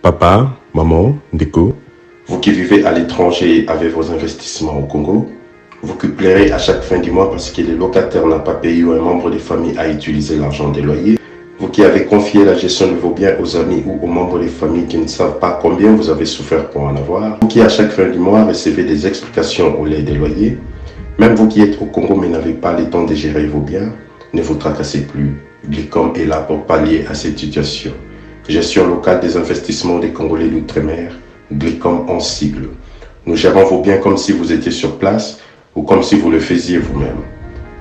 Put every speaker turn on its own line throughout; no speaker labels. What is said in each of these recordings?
Papa, maman, Ndeko, vous qui vivez à l'étranger avec vos investissements au Congo, vous qui pleurez à chaque fin du mois parce que le locataire n'a pas payé ou un membre de famille a utilisé l'argent des loyers, vous qui avez confié la gestion de vos biens aux amis ou aux membres des familles qui ne savent pas combien vous avez souffert pour en avoir, vous qui à chaque fin du mois recevez des explications au lait des loyers, même vous qui êtes au Congo mais n'avez pas le temps de gérer vos biens, ne vous tracassez plus. Glicom est là pour pallier à cette situation. Gestion locale des investissements des Congolais d'outre-mer, Glicom en sigle. Nous gérons vos biens comme si vous étiez sur place ou comme si vous le faisiez vous-même.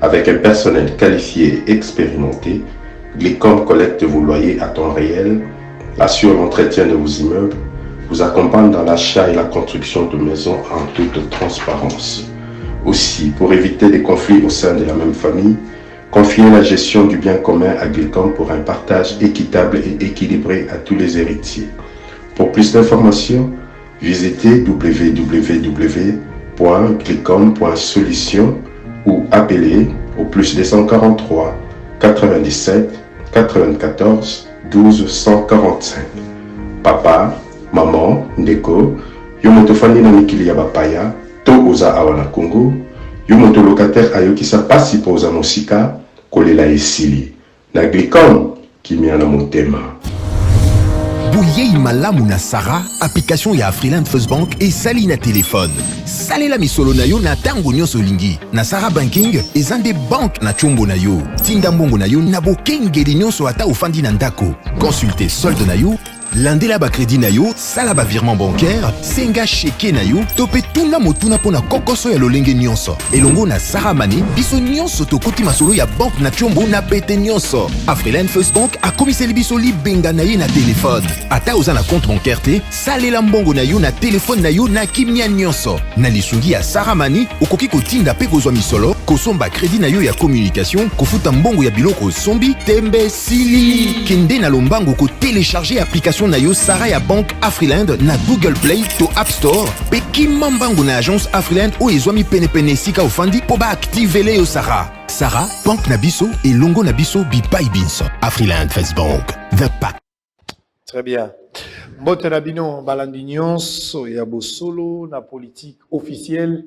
Avec un personnel qualifié et expérimenté, Glicom collecte vos loyers à temps réel, assure l'entretien de vos immeubles, vous accompagne dans l'achat et la construction de maisons en toute transparence. Aussi, pour éviter des conflits au sein de la même famille, confiez la gestion du bien commun à Glicom pour un partage équitable et équilibré à tous les héritiers. Pour plus d'informations, visitez www.glicom.solution ou appelez au plus 243 97 94 12 145. Papa, maman, Ndeko, yo motofani na mikili ya bapaya, to oza awana Congo, yo moto locataire ayokisa pasi po oza mosika, kolela esili. Na Glicom, kimia na motema.
Bouyei malamu na Sarah, application ya Afriland First Bank et sali na téléphone. Salela misolo na yo na tango nyonso lingi. Na Sarah Banking, ezande bank na chombo na yo. Tinda mbongo na yo na bokengeli nyonso ata ofandi na ndako. Consultez solde na yo, landela ba crédit na yo, sala ba virement bancaire, senga cheke na yo, tope tuna motuna pona kokoso ya lolenge nyonso. Elongo na Sarah Money, biso nyonso tokoti masolo ya bank na chombo na pete nyonso. Afriland First Bank a komiseli biso libenga na ye na téléphone. Ata oza na compte bancaire te, salela mbongo na yo na téléphone na yo na kimia nyonso. Na lisungi ya Sarah Money, okoki kotinda pe kozwa misolo, kosomba crédit na yo ya communication, kofuta mbongo ya biloko sombi, tembe sili. Kende na lombango ko télécharger application na yo Sarah ya Bank Afriland na Google Play to App Store. Pe kimambango na agence Afriland o ezwami pene sika ofandi po ba activele yo Sarah. Sarah, Bank na biso et longo na biso bipai binso. Afriland First Bank, the pack.
Très bien. Mbote na bino balandi nyonso ya bosolo na politique officielle.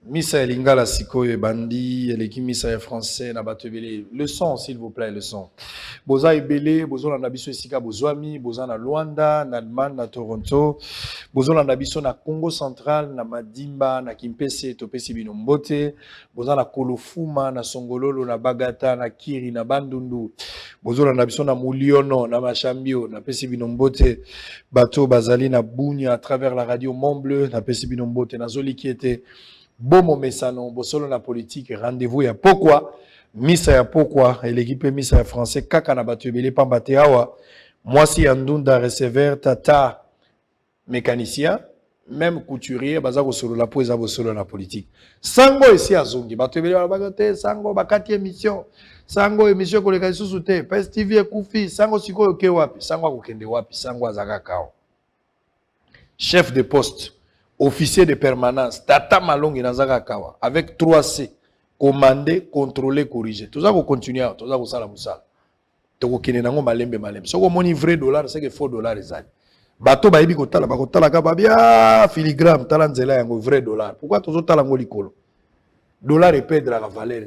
Missa ya lingala sikoyo bandi eleki missa ya français na batebele. Le son s'il vous plaît, le son. Boza ebele, bozo na biso esika bozwami, boza na Luanda, na Allemagne, na Toronto. Bozo na biso na Congo central, na Madimba, na Kimpese, topesi bino mbote. Boza na Kolofuma, na Songololo, na Bagata, na Kiri, na Bandundu. Bozo na biso na Muliono, na Machambio, na pesi bino mbote. Bato bazali na Bunia à travers la radio Mont Bleu, na pesi bino mbote, na Zoli Kiete. Bomo mesano, bosolo na politique, rendez-vous ya pokwa, misa ya pokwa, et l'équipe misa ya français, kaka na batu ebele pambate awa, mwasi ya ndunda receveur, tata, mécanicien, même couturier, baza bosolo la po eza bosolo na politique. Sango esi azongi, batu ebele bagote, sango bakati émission, sango émission koleka lisusu te, PES TV ekufi, sango sikoyo ke wapi, sango akokende wapi, sango azaka kao. Chef de poste, officier de permanence, Tata Malongi Nazaka Kawa, avec 3C, commander, contrôler, corriger. Tout ça, vous continuez, tout ça, vous savez, vous savez. Donc, vous avez malembe. Si vous avez un vrai dollar, c'est que faux dollar. Bateau, baïbi, kotala, kababia, filigrane, talanzela, un vrai dollar. Pourquoi tout ça, vous avez dollar et perdre la valeur.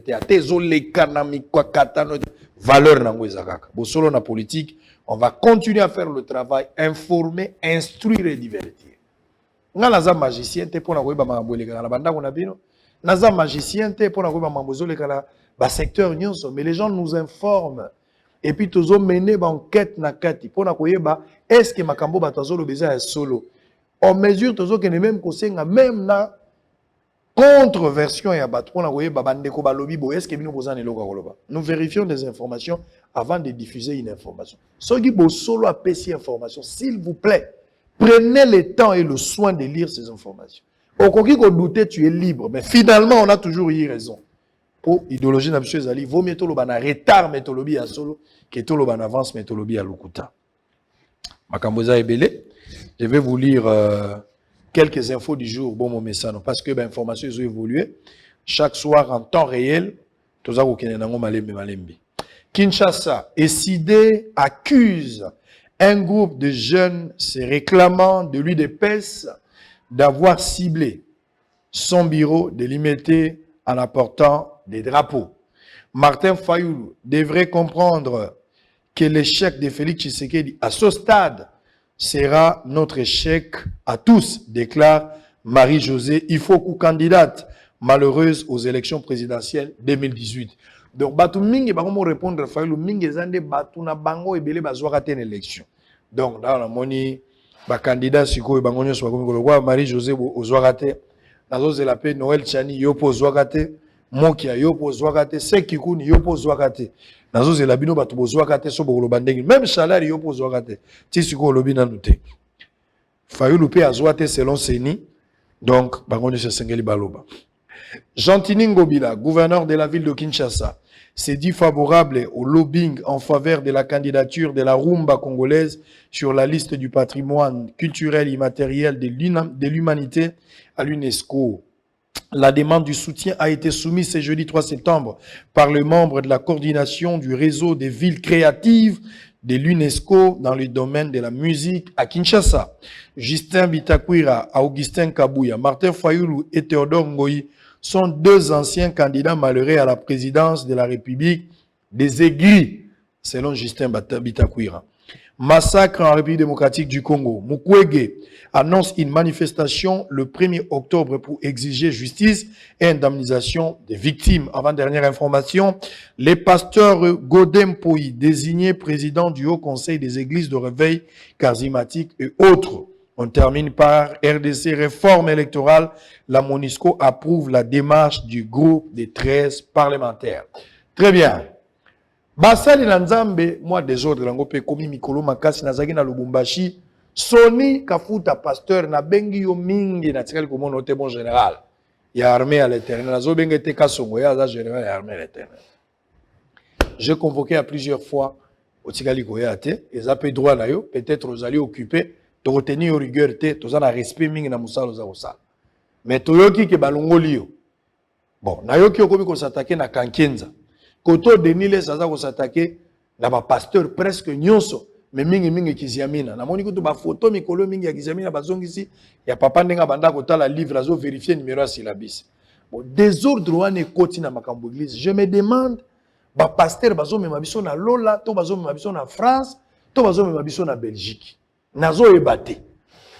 Valeur nango ezakaka. Bosolo na politique, on va continuer à faire le travail, informer, instruire et divertir. Nga naza magicien te pona koyeba makambo elekala na bandako na bino. Naza magicien te pona koyeba makambo zolekala ba secteur nyonso, mais les gens nous informent. Et puis tozo mener ba enquête na kati pona koyeba est-ce que makambo bato azolo beza ya solo. En mesure tozo kene même kosenga même na contre-version ya bato pona koyeba bandeko balobi bo est-ce que bino bozana eloko koloba. Nous vérifions des informations avant de diffuser une information. Soki bo solo apesi information, s'il vous plaît. Prenez le temps et le soin de lire ces informations. Au cas où douter, tu es libre. Mais finalement, on a toujours eu raison. Pour idéologie de M. Zali, vaut mieux toloba na retard métolobi à solo que toloba na avance métolobi à Lukuta. Makamboza Ebele, je vais vous lire quelques infos du jour, bon mon message, parce que les informations ont évolué. Chaque soir en temps réel, tout ça, Kinshasa, Essidé accuse un groupe de jeunes se réclamant de l'UDPS d'avoir ciblé son bureau de l'imiter en apportant des drapeaux. Martin Fayoulou devrait comprendre que l'échec de Félix Tshisekedi à ce stade sera notre échec à tous, déclare Marie-Josée Ifoku, candidate malheureuse aux élections présidentielles 2018. Donc, Batu Mingi, va répondre à Fayoulou, Mingi Zande, Batu na bango et Belé Bazouakate une élection. Donc, dans la moni, le candidat Siko et Bangonio soit Marie-Josée Ozouakate, Nazo Zelapé, Noël Chani, Yopo Ozouakate, Mokia, Yopo Ozouakate, Sekikouni, Yopo Ozouakate. Nazo Zelabino, Batu Ozouakate, Sobolo Bandeng, même salaire, Yopo Ozouakate, Tissiko Lobina Nute. Fayoulou P. Azouate selon Seni, donc, Bangonio Sengeli Baloba. Jean-Tini Ngobila, gouverneur de la ville de Kinshasa, s'est dit favorable au lobbying en faveur de la candidature de la rumba congolaise sur la liste du patrimoine culturel immatériel de l'humanité à l'UNESCO. La demande du soutien a été soumise ce jeudi 3 septembre par le membre de la coordination du réseau des villes créatives de l'UNESCO dans le domaine de la musique à Kinshasa. Justin Bitakwira, Augustin Kabouya, Martin Fayoulou et Théodore Ngoyi sont deux anciens candidats malheureux à la présidence de la République des aigris, selon Justin Bitakwira. Massacre en République démocratique du Congo. Mukwege annonce une manifestation le 1er octobre pour exiger justice et indemnisation des victimes. Avant-dernière information, les pasteurs Godem Poyi, désigné président du Haut Conseil des églises de réveil charismatique et autres. On termine par RDC, réforme électorale. La MONUSCO approuve la démarche du groupe des 13 parlementaires. Très bien. Basali na Nzambe, moi désordre lango pe komi mikolo makasi nazaki na Lubumbashi, Soni Kafuta pasteur na bengi yo mingi na tikali komono te bon général. Ya armée à l'éternel, nazo bengi te kasongo ya za général ya armée à l'éternel. J'ai convoqué à plusieurs fois au tikali koya te, eza pe droit na yo, peut-être aux alliés occupés, to retenir rigueur te, to za na respect mingi na musalo za osala. Mais toyoki ke balongoli yo. Bon, na yo ki okomi ko s'attaquer na Kankenza. Koto Denile saza ko s'attaquer na ba pasteur presque nyonso mais mingi kiziamina na moni kutu ba photo mikolo mingi ya kiziamina bazongisi ya papa ndenga banda kotala livre azo vérifier numéro ya syllabus. Bon, désordre wane koti na makambo église. Je me demande ba pasteur bazo mema biso na Lola, to bazo mema biso na France, to bazo mema biso na Belgique. Nazo ebate.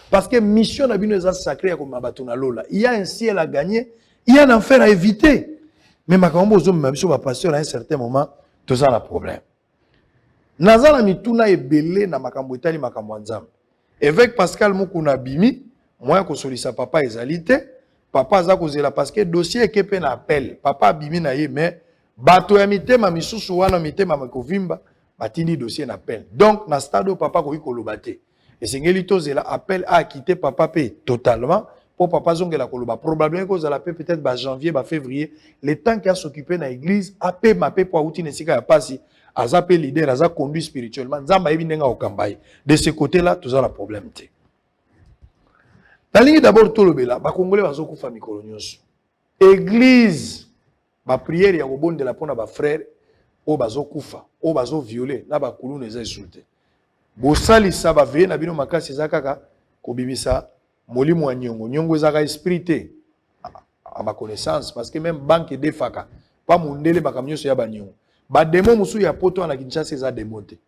Parce que mission na bino eza sacré ya ko mabatu na Lola. Il y a un ciel à gagner, il y a un enfer à éviter. Mais makambo zo mema biso ba pasteur à un certain moment, to ça la problème. Nazala mituna ebele na makambo etali makambo nzambe. Évêque Pascal Mukuna bimi, moi ko solisa papa ezalité, papa za kozela parce que dossier kepe na appel. Papa bimi na ye mais bato ya mitema misusu wana mitema makovimba batindi dossier na appel. Donc na stade papa ko ikoloba te. Esengeli tozela appel a quitter papa pe totalement. Pour papa zongela koloba probablement cause la paix peut-être ba janvier ba février le temps qui a s'occuper na église a paix ma paix pour outil nesika ya pasi azape leader aza conduit spirituellement nzamba yebi ndenga okambaye de ce côté là tout ça la problème té la ligne d'abord tout le bela ba congolais bazo kufa mikolo nyonso église ba prière ya kobonde la pona ba frère o bazo kufa o bazo violer na ba kuluna eza insulté bosali sa ba ve na bino makasi zakaka kobimisa molimo wa nyongo nyongo ezaka esprit à ma connaissance parce que même banque defaka pas mundele bakamnyoso ya banyongo ba démon musu ya poto na Kinshasa eza démonté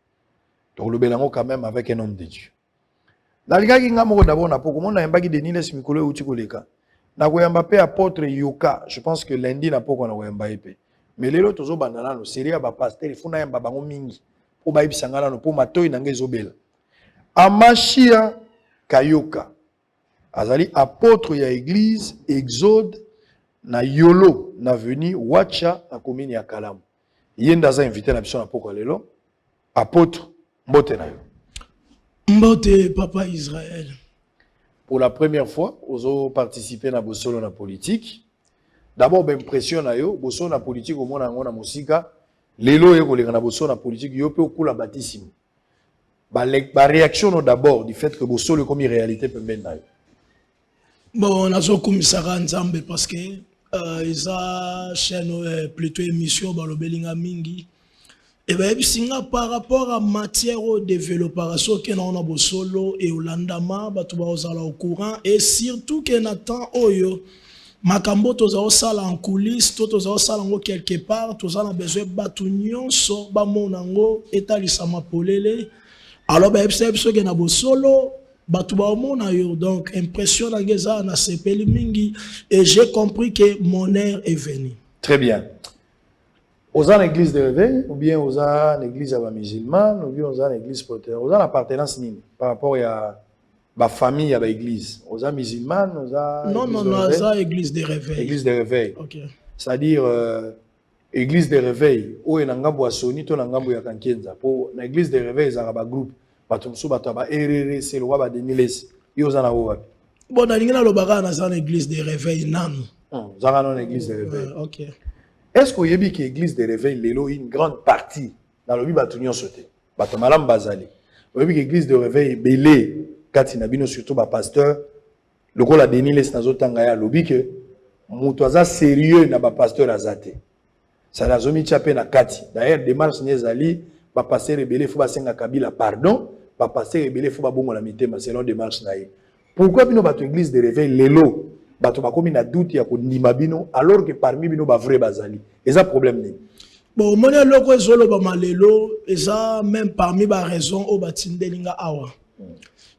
donc le belango quand même avec un homme de Dieu na ligaki ngamo d'abord na poko mona yambaki Denile simikolo uti koleka na koyamba pe apôtre Yoka je pense que lundi na poko na koyamba epe mais lelo tozo bandana no série ba pasteur ifuna yamba bango mingi po ba ibisangana no po matoyi na ngezobela Amashia Kayoka azali apôtre ya église Exode na Yolo na venu Wacha na commune ya Kalamu yenda za invité na biso na poko lelo apôtre mbote na yo
mbote papa Israël
pour la première fois ozo participer na bosolo na politique d'abord ben impression na yo bosolo na politique au mona ngona musika lelo ye kolenga na bosolo na politique yo pe okula batissimo ba réaction d'abord du fait que bosolo comme réalité pembeni na yo.
Bon, on a zokumisaka nzambe parce que ils a chaîne plutôt émission balobelinga mingi Et bien, par rapport à matière au développement, que nous avons solo et au landama, tu vas au courant, et surtout que Nathan Oyo, Makambo, tu vas sala en coulisses, tu vas sala quelque part, tu as besoin de batunion, so, bamonango, etalisama polele. Alors, ben, c'est que nous avons solo, tu vas au donc, impression na sepeli mingi, et j'ai compris que mon heure est venue.
Très bien. Aux en église de réveil, ou bien aux en église musulmane, ou bien aux en église protestante. Aux en appartenance nini par rapport à la famille à l'église. Aux en musulmane, aux en
non, église de réveil.
Église de réveil.
Ok.
C'est-à-dire église de réveil. Où est n'angambo asoni to n'angambo ya kankenza. Pour l'église de réveil, ça a groupe. Batumsu bataba erere c'est le roi deniles. Yo za na wo.
Bon, dans l'église de réveil nanu.
Zara non église de réveil.
Ok.
Est-ce que vous avez que l'église de réveil, une grande partie, dans le Bibatunion sauté, Batamalam Bazali, vous avez que l'église de réveil, belé, Katinabino, surtout, pasteur, le rôle a déni les Nazotangaya, lobby que, Moutouaza sérieux n'a pas pasteur azate. Ça n'a jamais chapé na Kati. D'ailleurs, démarche Nezali, pasteur rebellé, faut passer à Kabila, pardon, pasteur rebellé, faut pas bon la mitema, selon démarche naïe. Pourquoi bino bato église de réveil, l'élo? Bato bakomi na doute ya ko ndima bino alors que parmi bino ba vrai bazali. Et ça problème ni.
Bon, mona loko ezolo ba malelo, eza même parmi ba raison o batindelinga awa.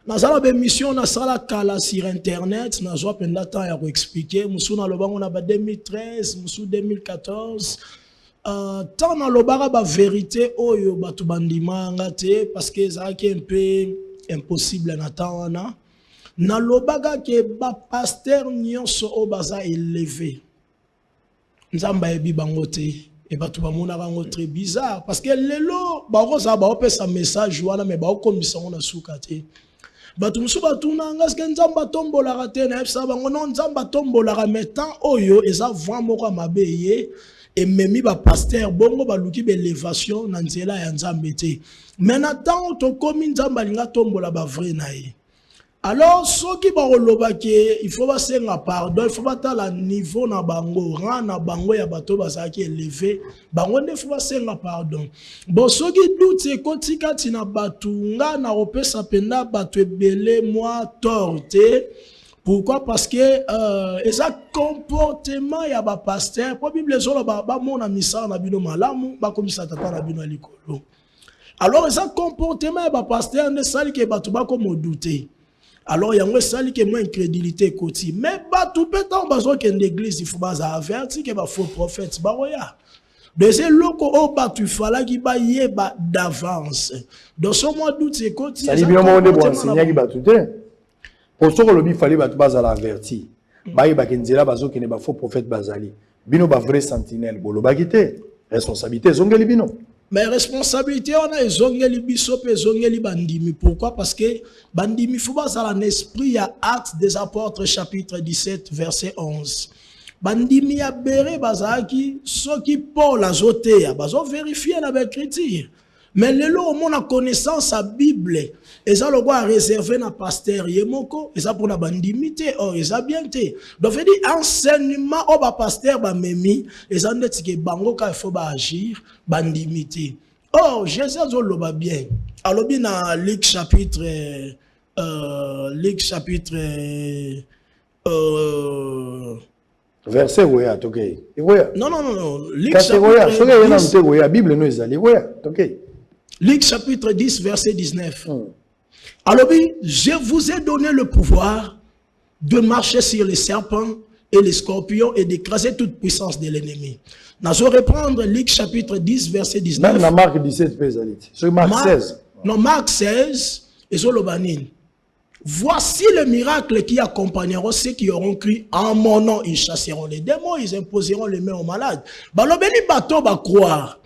Na sala be mission na sala kala sur internet, na zo penda temps ya ko expliquer, musu na lobango na ba 2013, musu 2014. Tant na lobara ba vérité oyo bato bandima ngate parce que ça qui un peu impossible na temps wana. Na lobaga ke ba pasteur nyonso o baza élevé. Nzamba ebi bangote et ba tuba mona bango très bizarre parce que lelo ba ko za ba opesa message wana me ba okomisa ngona sukate. Ba tumsu ba tunanga ske nzamba tombola rate na epsa bango non nzamba tombola metan oyo eza vraiment ko mabeye et memi ba pasteur bongo ba luki be élévation na nzela ya nzambe te. Mais na tant to komi nzamba linga tombola ba vrai na ye. Alors, ceux qui il faut passer un pardon, il faut pas la niveau na bango, rang na bango ya bato bazaki élevé, bango ne faut passer un pardon. Bon, ceux qui doutent, c'est quand tu na batunga na ope sapenda bato belé moi torte. Pourquoi? Parce que ça comportement ya ba pasteur, pour Bible zolo ba mona misa na bino malamu, ba komisa tata na bino likolo. Alors, ça comportement ya ba pasteur ne sali ke bato ba ko douter. Alors, il y a un sali qui est moins incrédulité côté. Mais tout pétant, parce que l'église, il faut avertir qu'il y a faux prophète. Deuxième loco, tu fallait qu'il y ait d'avance. Dans ce mois d'août, c'est côté.
Ça dit bien, on est enseigner qui va tout dire. Pour ce que il fallait que avertir. Bah, il y a un faux prophète bazali. Bino ba vrai sentinelle. Bolo bagité. Responsabilité, zongeli bino.
Mais responsabilité, on a zongeli bisop et zongeli bandimi. Pourquoi? Parce que bandimi faut pas un esprit à Actes des Apôtres chapitre 17 verset 11. Bandimi a béré bazaki ce qui Paul a zoté, bazo vérifier la écriture. Mais le lot on a connaissance à Bible et ça le quoi réservé na pasteur yemoko et ça pour la bandimité oh et ça bien té. Donc fait dit enseignement au ba pasteur ba memi et ça net que bango ka il faut ba agir bandimité. Oh Jésus zo ba bien. Alors bien na Luc chapitre
verset woya toke.
Non.
Luc chapitre la Bible nous ezali woya toke.
Luc chapitre 10, verset 19. Alors, je vous ai donné le pouvoir de marcher sur les serpents et les scorpions et d'écraser toute puissance de l'ennemi. Nous allons reprendre Luc chapitre 10, verset 19.
Même dans Marc 17, sur Marc 16.
Non, Marc 16, et sur le banin. Voici le miracle qui accompagneront ceux qui auront cru en mon nom. Ils chasseront les démons, ils imposeront les mains aux malades. Balobeni bateau va croire.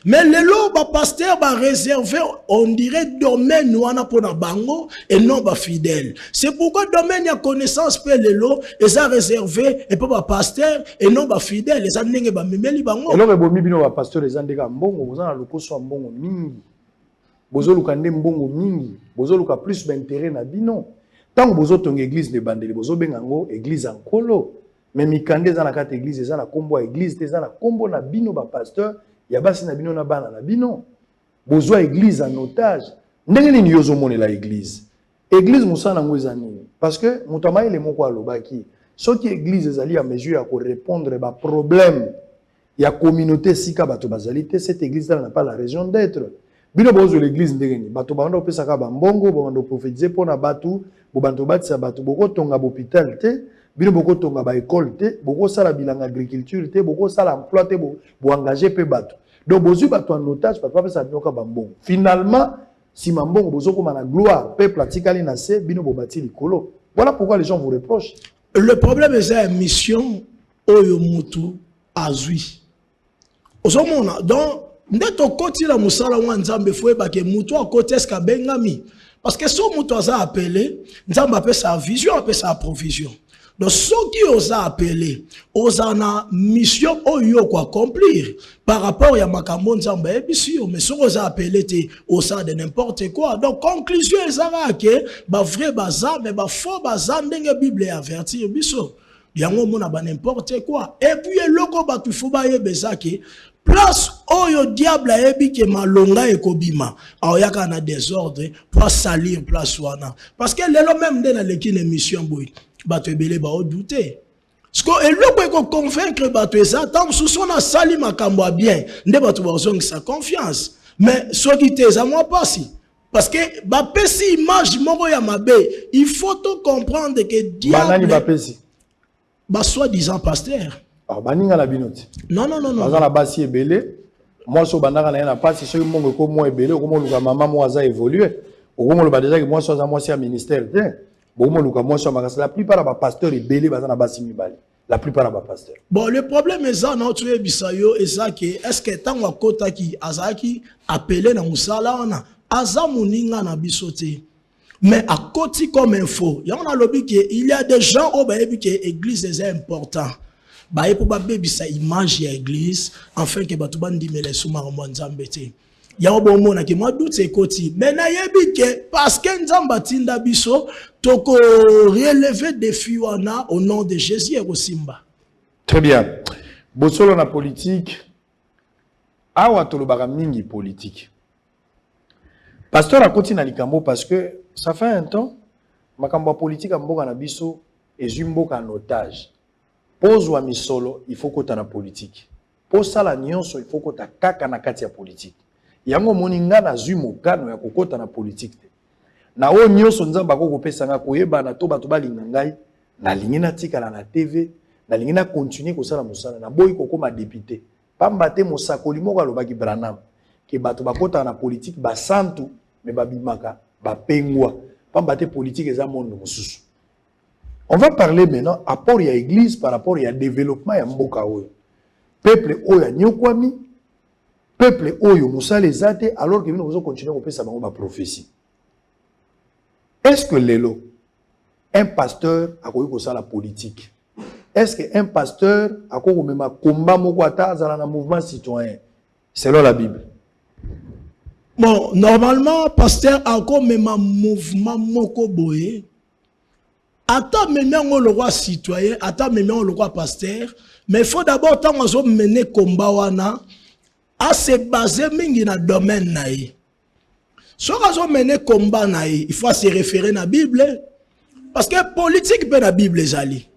Mais le lot ba pasteur ba réservé on dirait domaine wana pour na bango et non ba fidèle. C'est pourquoi domaine ya connaissance pe le lot et ça réservé et pas ba pasteur et non ba fidèle et ça ndenge ba memeli bango.
Et non bomi bino ba pasteur les andeka mbongo bozana lokoso mbongo mingi. Bozo lukande mbongo mingi, bozo luka plus d'intérêt na bino. Tant bozo tonga église de bandeli bozo bengango église en kolo. Mais mikande za na kata église za na kombo église te za na kombo na bino ba pasteur ya basi na bino na bana na bino bozwa église en otage ndenge nini yozo monela église musana ngweza nini parce que mutama ile moko alobaki soki église ezali à mesure ya ko répondre ba problème ya communauté sika bato bazalité cette église là n'a pas la raison d'être bino bozo l'église ndenge nini bato banda opesa ka ba mbongo banda prophétiser pona batu bo bando batisa batu boko tonga hôpital te bino boko tonga ba école te boko sala bilanga agriculture te boko sala emploi te bo engager pe batu donc bozu batu en otage bato pesa binoka ba mbongo finalement si mambongo bozo koma na gloire peuple atikali na se bino bo bati likolo voilà pourquoi les gens vous reprochent
le problème est la mission oyo mutu azui ozomona donc ndeto koti la musala wa nzambe fwe ba ke mutu akoti eska bengami parce que so mutu aza appelé nzambe apesa sa vision apesa sa provision donc ceux qui osent appeler osa na mission oyo ko accomplir par rapport ya makambo nzambe ebisio mais ceux osa appeler te osa de n'importe quoi donc conclusion ezara ke ba vrai baza mais ba faux baza ndenge bible avertir biso yango mona ba n'importe quoi et puis eloko ba tu faut ba yebeza ke place oyo diable ayebi ke malonga ekobima aoyaka na désordre pour salir place wana parce que lelo même de na lekine mission boy bato ebele ba douter parce que eloko eko convaincre bato eza tant sous na sali makambo bien nde bato bazongi sa confiance mais soki te eza moi pasi parce que ba pesi image moko ya mabe il faut tout comprendre que diable
banani ba pesi
ba soi-disant pasteur
alors baninga la binoti
non
baza na basi ebele moi so bandaka na pasi so mongo ko mo ebele ko mo luka mama mo aza évoluer ko mo luka déjà que moi so za moi c'est ministère la plupart des pasteurs et belé bazana basimi bali la plupart des pasteurs
bon le problème est ça notre bisayo est ça que est-ce que tant wa kota ki azaki appelé na musala ona azamuninga na bisote mais à côté comme info il y a on a lobby que il y a des gens au baebi que église est important ba pour ba baby ça image ya église afin que batu bandi mele suma nzambete ya obomona ke moi doute ekoti mais na yebi ke parce que nzamba tinda biso toko relever défi wana au nom de Jésus et Simba.
Très bien. Bosolo na politique awa tolobaka mingi politique. Pasteur a continué na likambo parce que ça fait un temps makambo politique mboka na biso ezumboka en otage. Pose wa misolo il faut kota na politique. Pose sala nyonso il faut kota kaka na kati ya politique. Yango moninga na zui mokano ya kokota na politique te. Na o nyonso nzamba ko kopesa nga koyeba na to bato balinga ngai na lingi na tikala na TV na lingi na continuer kosala mosala na boyi kokoma député pamba te mosakoli moko alobaki Branham ke bato bakota na politique ba santu me babimaka ba pengwa pamba te politique eza monde mosusu. On va parler maintenant apport ya église par rapport ya développement ya mboka oyo. Peuple oyo ya nyokwami peuple oyo musala ezate alors que nous continuer kopesa bango ba prophétie. Est-ce que lelo un pasteur a koyi la politique? Est-ce que un pasteur a koyi mema combat moko ata za na mouvement citoyen selon la Bible?
Bon, normalement pasteur a koyi mema mouvement moko boye. Ata meme le roi citoyen, ata meme le roi pasteur, mais il faut d'abord tant on mener combat wana à se baser mingi na domaine naïe. Si on mène combat il faut se référer à la Bible. Parce que politique peut la Bible zali.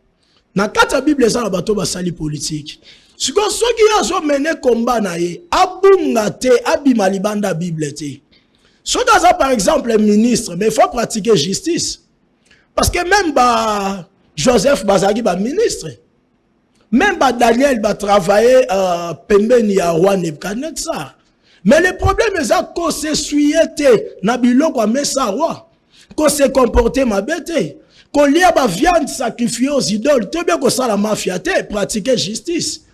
Na kata Bible zala bato basali politique. Si on a mené combat abunga te abima libanda Bible te. Si on a par exemple un ministre, mais il faut pratiquer justice. Parce que même Joseph Bazagi ba ministre. Même Daniel va travailler pembeni ya roi Nebuchadnezzar. Mais le problème est qu'on se suyete na biloko a mesa roi, qu'on se comporte ma bête, qu'on lia ba viande sacrifiée aux idoles, te bien qu'on sa la mafia te pratiquer justice.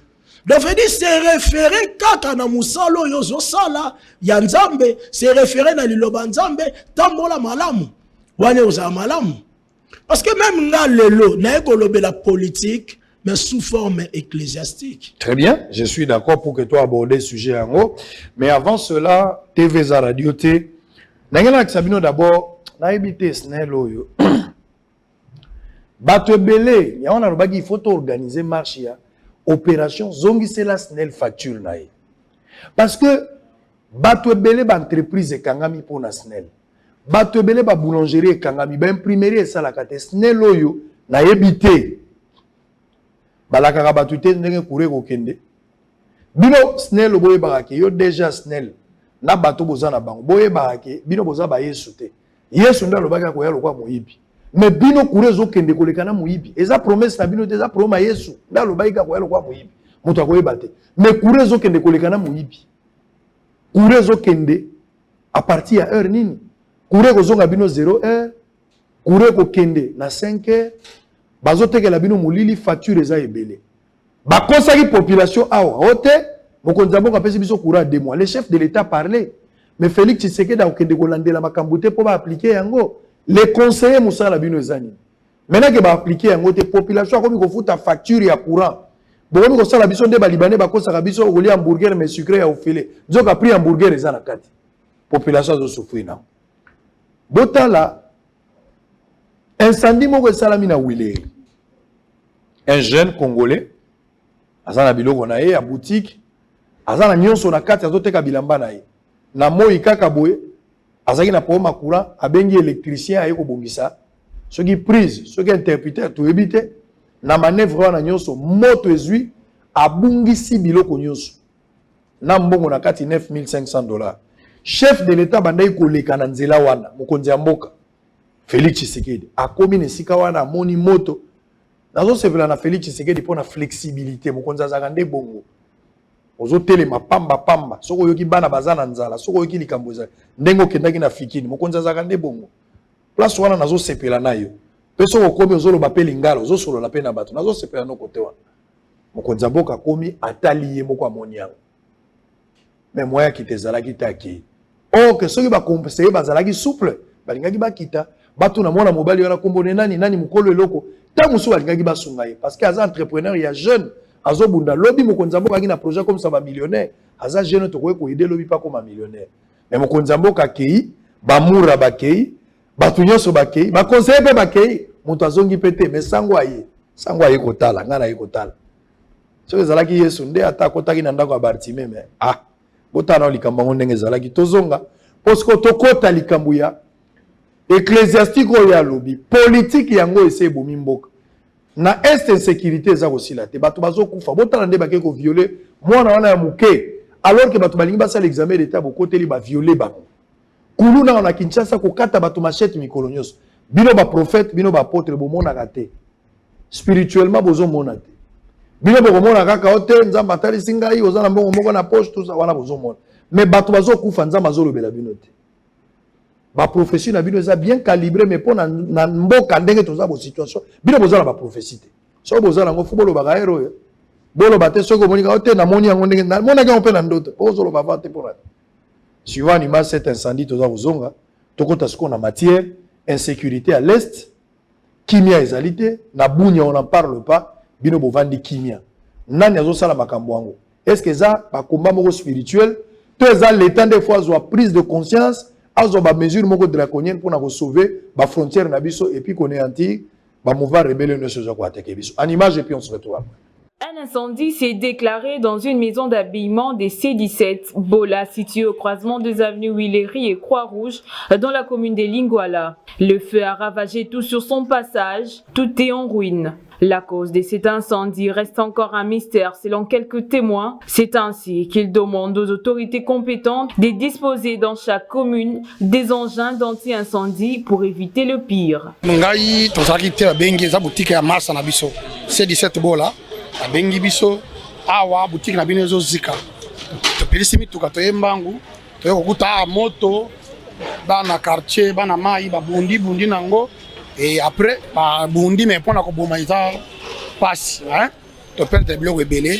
Donc veut dire se référer kaka na musalo yozo sala ya nzambe, se référer na liloba nzambe tambola malamu. Wane oza malamu. Parce que même nga lelo na ekolobe la politique mais sous forme ecclésiastique.
Très bien, je suis d'accord pour que tu abordes le sujet en haut. Mais avant cela, TV za radio T. Nangela Sabino d'abord, na ebité snel oyo. Bato belé, ya on a il faut organiser marche ya opération zongi c'est la snel facture na. Parce que bato ebele ba entreprise ekangami pour na SNEL. Bato ebele ba boulangerie ekangami, ba imprimerie esalaka te. SNEL oyo na yebite. Balakaka bato te ndenge kure kokende. Bino SNEL boye barake yo déjà SNEL na bato boza na bango. Boye barake bino boza ba Yesu te. Yesu nda lobaka ko ya lokwa moyibi. Mais bino kure zo kende kolekana moyibi. Eza promesse na bino te eza promesse Yesu. Nda lobaka ko ya lokwa moyibi. Moto akoyeba te. Mais kure zo kende kolekana moyibi. Kure zo kende à partir à heure nini. Kure ko zonga bino 0 heure. Kure ko kende na 5 heures. Bazo tekela bino molili facture eza ebele. Ba konsaki population awa ote mokonza mboka pesi biso courant 2 mois. Le chef de l'État parlait. Mais Félix Tshisekedi a okende kolandela makambo te po ba appliquer yango. Les conseillers moussa la bino ezani. Maintenant que ba appliquer yango te population akomi ko futa facture ya courant. Bokomi ko sala biso nde ba libanais ba kosaka biso okoli hamburger mais sucré ya ofele. Nzoka prix hamburger eza na kati. Population zo souffrir na. Botala incendie moko esalami na Wileri. Un jeune congolais azana biloko na ye ya boutique azana nyonso na kati azoteka bilamba na ye. Na moi kaka boye azaki na problème courant abengi électricien aye ko bongisa. Soki prise, soki interpréteur to ebite na manœuvre wana nyonso moto ezui abungisi biloko nyonso. Na mbongo na kati $9,500. Chef de l'État bandai koleka na nzela wana mokonzi ya mboka Félix Tshisekedi akomi nesika wana moni moto nazo sevela na Félix Tshisekedi pona flexibilité mokonzi azaka nde bongo ozo telema pamba soko yoki bana bazana nzala soko yoki likambo za ndengo kendaki na fikini mokonzi azaka nde bongo place wana nazo sepela nayo pe soko komi ozolo bapeli ngalo ozo solo la pe na bato nazo sepela no kote wana mokonzi ya mboka komi ataliye moko amoni yango mais moya kitezalaki taki que ceux qui va compenser bazalaki souple balingaki bakita batu na mwana mobali wana kombone nani mukolo eloko ta musu balingaki basunga ye parce que aza entrepreneur ya jeune azobunda lobi mokonzi mboka na projet comme ça ba millionnaire aza jeune to ko aider lobi pas comme millionnaire mais mokonzi mboka kei bamura bakei batu nyonso bakei ba conseiller pe bakei moto azongi pete mais sango aye kotala ngana aye kotala so ezalaki Yesu nde ata kotaki na ndako ya Bartime mais botana likambo ngo ndenge ezalaki tozonga posko tokota likambo ya ecclésiastique oyo ya lobi politique yango ese ebomi mboka na est insécurité eza kosila te bato bazokufa botala nde bake ko violer mwana wana ya muke alors que bato balingi basala examen d'état bokoteli ba violer bango kuluna na Kinshasa kokata bato machete mikolo nyonso bino ba prophète bino ba apôtre bomonaka te spirituellement bozomona te bino bokomona kaka ote nzamba atalisi ngai oza na mbongo moko na poche tout ça wana bozomona mais bato bazokufa nzamba azolobela bino te ba prophétie na bino eza bien calibré mais po na mboka ndenge toza bo situation bino bozala ba prophétie te so bozala ngo fubolo ba gaero bolo bate soko monika ote na moni yango ndenge na mona ka opela ndoto ozolo ba vate pour suivant l'image cet incendie toza bozonga tokota siko na matière insécurité à l'est kimia ezalité na bunya on n'en parle pas bino bovandi kimia nani azosala makambo yango est-ce que ça ba combat moko spirituel to eza l'état des fois zo prise de conscience azo ba mesure moko draconienne pour na ko sauver ba frontière na biso et puis connaître ba mouvement rebelle ne se zo ko attaquer biso en image et puis on se retrouve après.
Un incendie s'est déclaré dans une maison d'habillement des C17 Bola, située au croisement des avenues Wileri et Croix-Rouge, dans la commune de Lingouala. Le feu a ravagé tout sur son passage, tout est en ruine. La cause de cet incendie reste encore un mystère selon quelques témoins. C'est ainsi qu'ils demandent aux autorités compétentes de disposer dans chaque commune des engins d'anti-incendie pour éviter le pire.
C17 Bola. Abengi biso awa boutique na bino zo zika to pelisi mituka to yembangu to yokuta moto bana quartier bana mai ba bundi nango et après ba bundi mais pona ko boma ita passe hein to perdre biloko ebele